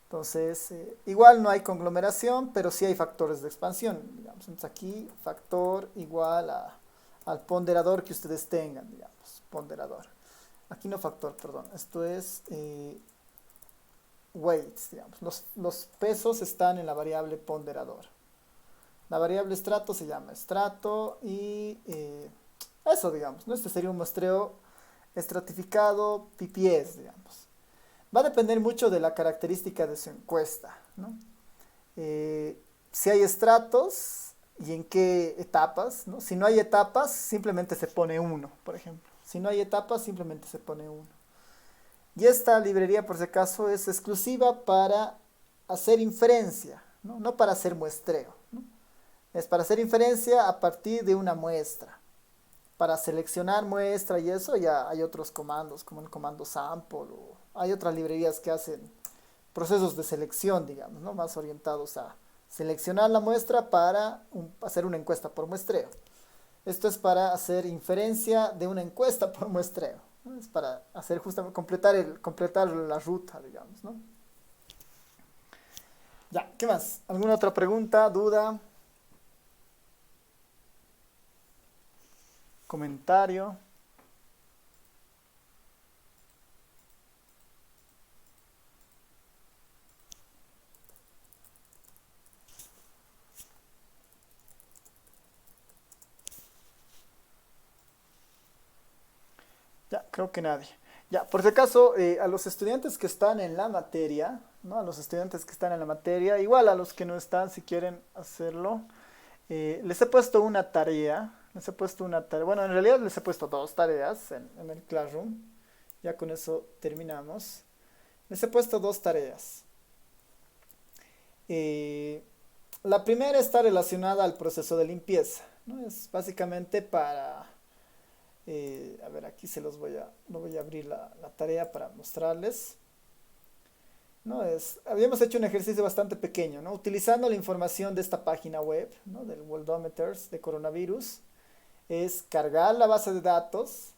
Entonces, igual no hay conglomeración, pero sí hay factores de expansión, digamos. Entonces aquí factor igual al ponderador que ustedes tengan, digamos, ponderador. Aquí no factor, perdón, esto es weights, digamos. Los pesos están en la variable ponderador. La variable estrato se llama estrato y eso, digamos, ¿no? Este sería un muestreo estratificado PPS, digamos. Va a depender mucho de la característica de su encuesta, ¿no? Si hay estratos y en qué etapas, ¿no? Si no hay etapas, simplemente se pone uno, por ejemplo. Si no hay etapas, simplemente se pone uno. Y esta librería, por si acaso, es exclusiva para hacer inferencia, ¿no? No para hacer muestreo, ¿no? Es para hacer inferencia a partir de una muestra. Para seleccionar muestra y eso ya hay otros comandos, como el comando sample, o hay otras librerías que hacen procesos de selección, digamos, ¿no? Más orientados a seleccionar la muestra para hacer una encuesta por muestreo. Esto es para hacer inferencia de una encuesta por muestreo, ¿no? Es para hacer justamente completar la ruta, digamos, ¿no? Ya, ¿qué más? ¿Alguna otra pregunta, duda, comentario? Ya, creo que nadie. Ya, por si acaso, a los estudiantes que están en la materia, ¿no? A los estudiantes que están en la materia, igual a los que no están, si quieren hacerlo, les he puesto una tarea. Les he puesto una tarea. Bueno, en realidad les he puesto dos tareas en el Classroom. Ya con eso terminamos. Les he puesto dos tareas. Eh, la primera está relacionada al proceso de limpieza, ¿no? Es básicamente para a ver, aquí lo voy a abrir la tarea para mostrarles. ¿No? Habíamos hecho un ejercicio bastante pequeño, ¿no? Utilizando la información de esta página web, ¿no? Del Worldometers de coronavirus, es cargar la base de datos,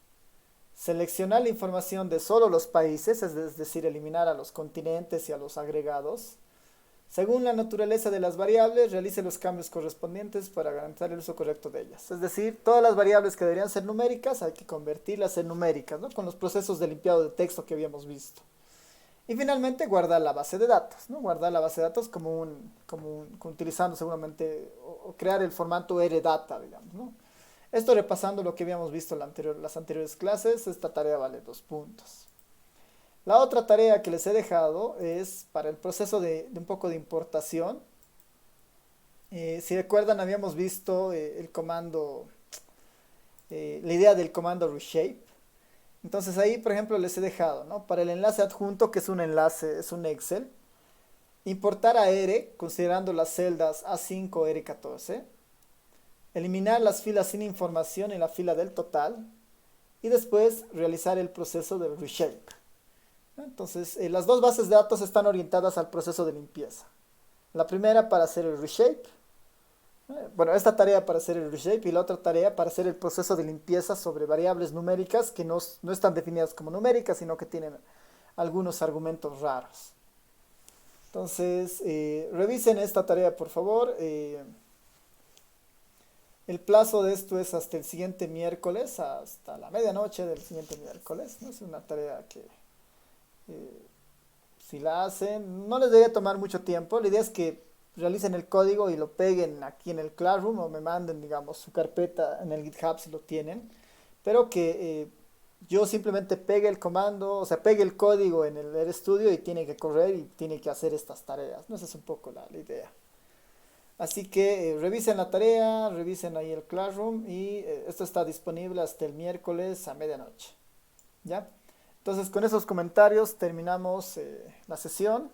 seleccionar la información de solo los países, es decir, eliminar a los continentes y a los agregados. Según la naturaleza de las variables, realice los cambios correspondientes para garantizar el uso correcto de ellas. Es decir, todas las variables que deberían ser numéricas hay que convertirlas en numéricas, ¿no? Con los procesos de limpiado de texto que habíamos visto. Y finalmente guardar la base de datos, ¿no? Guardar la base de datos utilizando seguramente o crear el formato RData, digamos, ¿no? Esto repasando lo que habíamos visto en las anteriores clases, esta tarea vale 2 puntos. La otra tarea que les he dejado es para el proceso de un poco de importación. Si recuerdan, habíamos visto el comando, la idea del comando reshape. Entonces ahí, por ejemplo, les he dejado, ¿no? Para el enlace adjunto, que es un enlace, es un Excel, importar a R, considerando las celdas A5, R14, eliminar las filas sin información en la fila del total, y después realizar el proceso de reshape. Entonces, las dos bases de datos están orientadas al proceso de limpieza. La primera para hacer el reshape. Bueno, esta tarea para hacer el reshape y la otra tarea para hacer el proceso de limpieza sobre variables numéricas que no están definidas como numéricas, sino que tienen algunos argumentos raros. Entonces, revisen esta tarea, por favor. El plazo de esto es hasta el siguiente miércoles, hasta la medianoche del siguiente miércoles, ¿no? Es una tarea que si la hacen, no les debería tomar mucho tiempo. La idea es que realicen el código y lo peguen aquí en el Classroom o me manden, digamos, su carpeta en el GitHub si lo tienen. Pero que yo simplemente pegue el comando, o sea, pegue el código en el RStudio y tiene que correr y tiene que hacer estas tareas, ¿no? Esa es un poco la idea. Así que revisen la tarea, revisen ahí el Classroom y esto está disponible hasta el miércoles a medianoche. ¿Ya? Entonces con esos comentarios terminamos la sesión.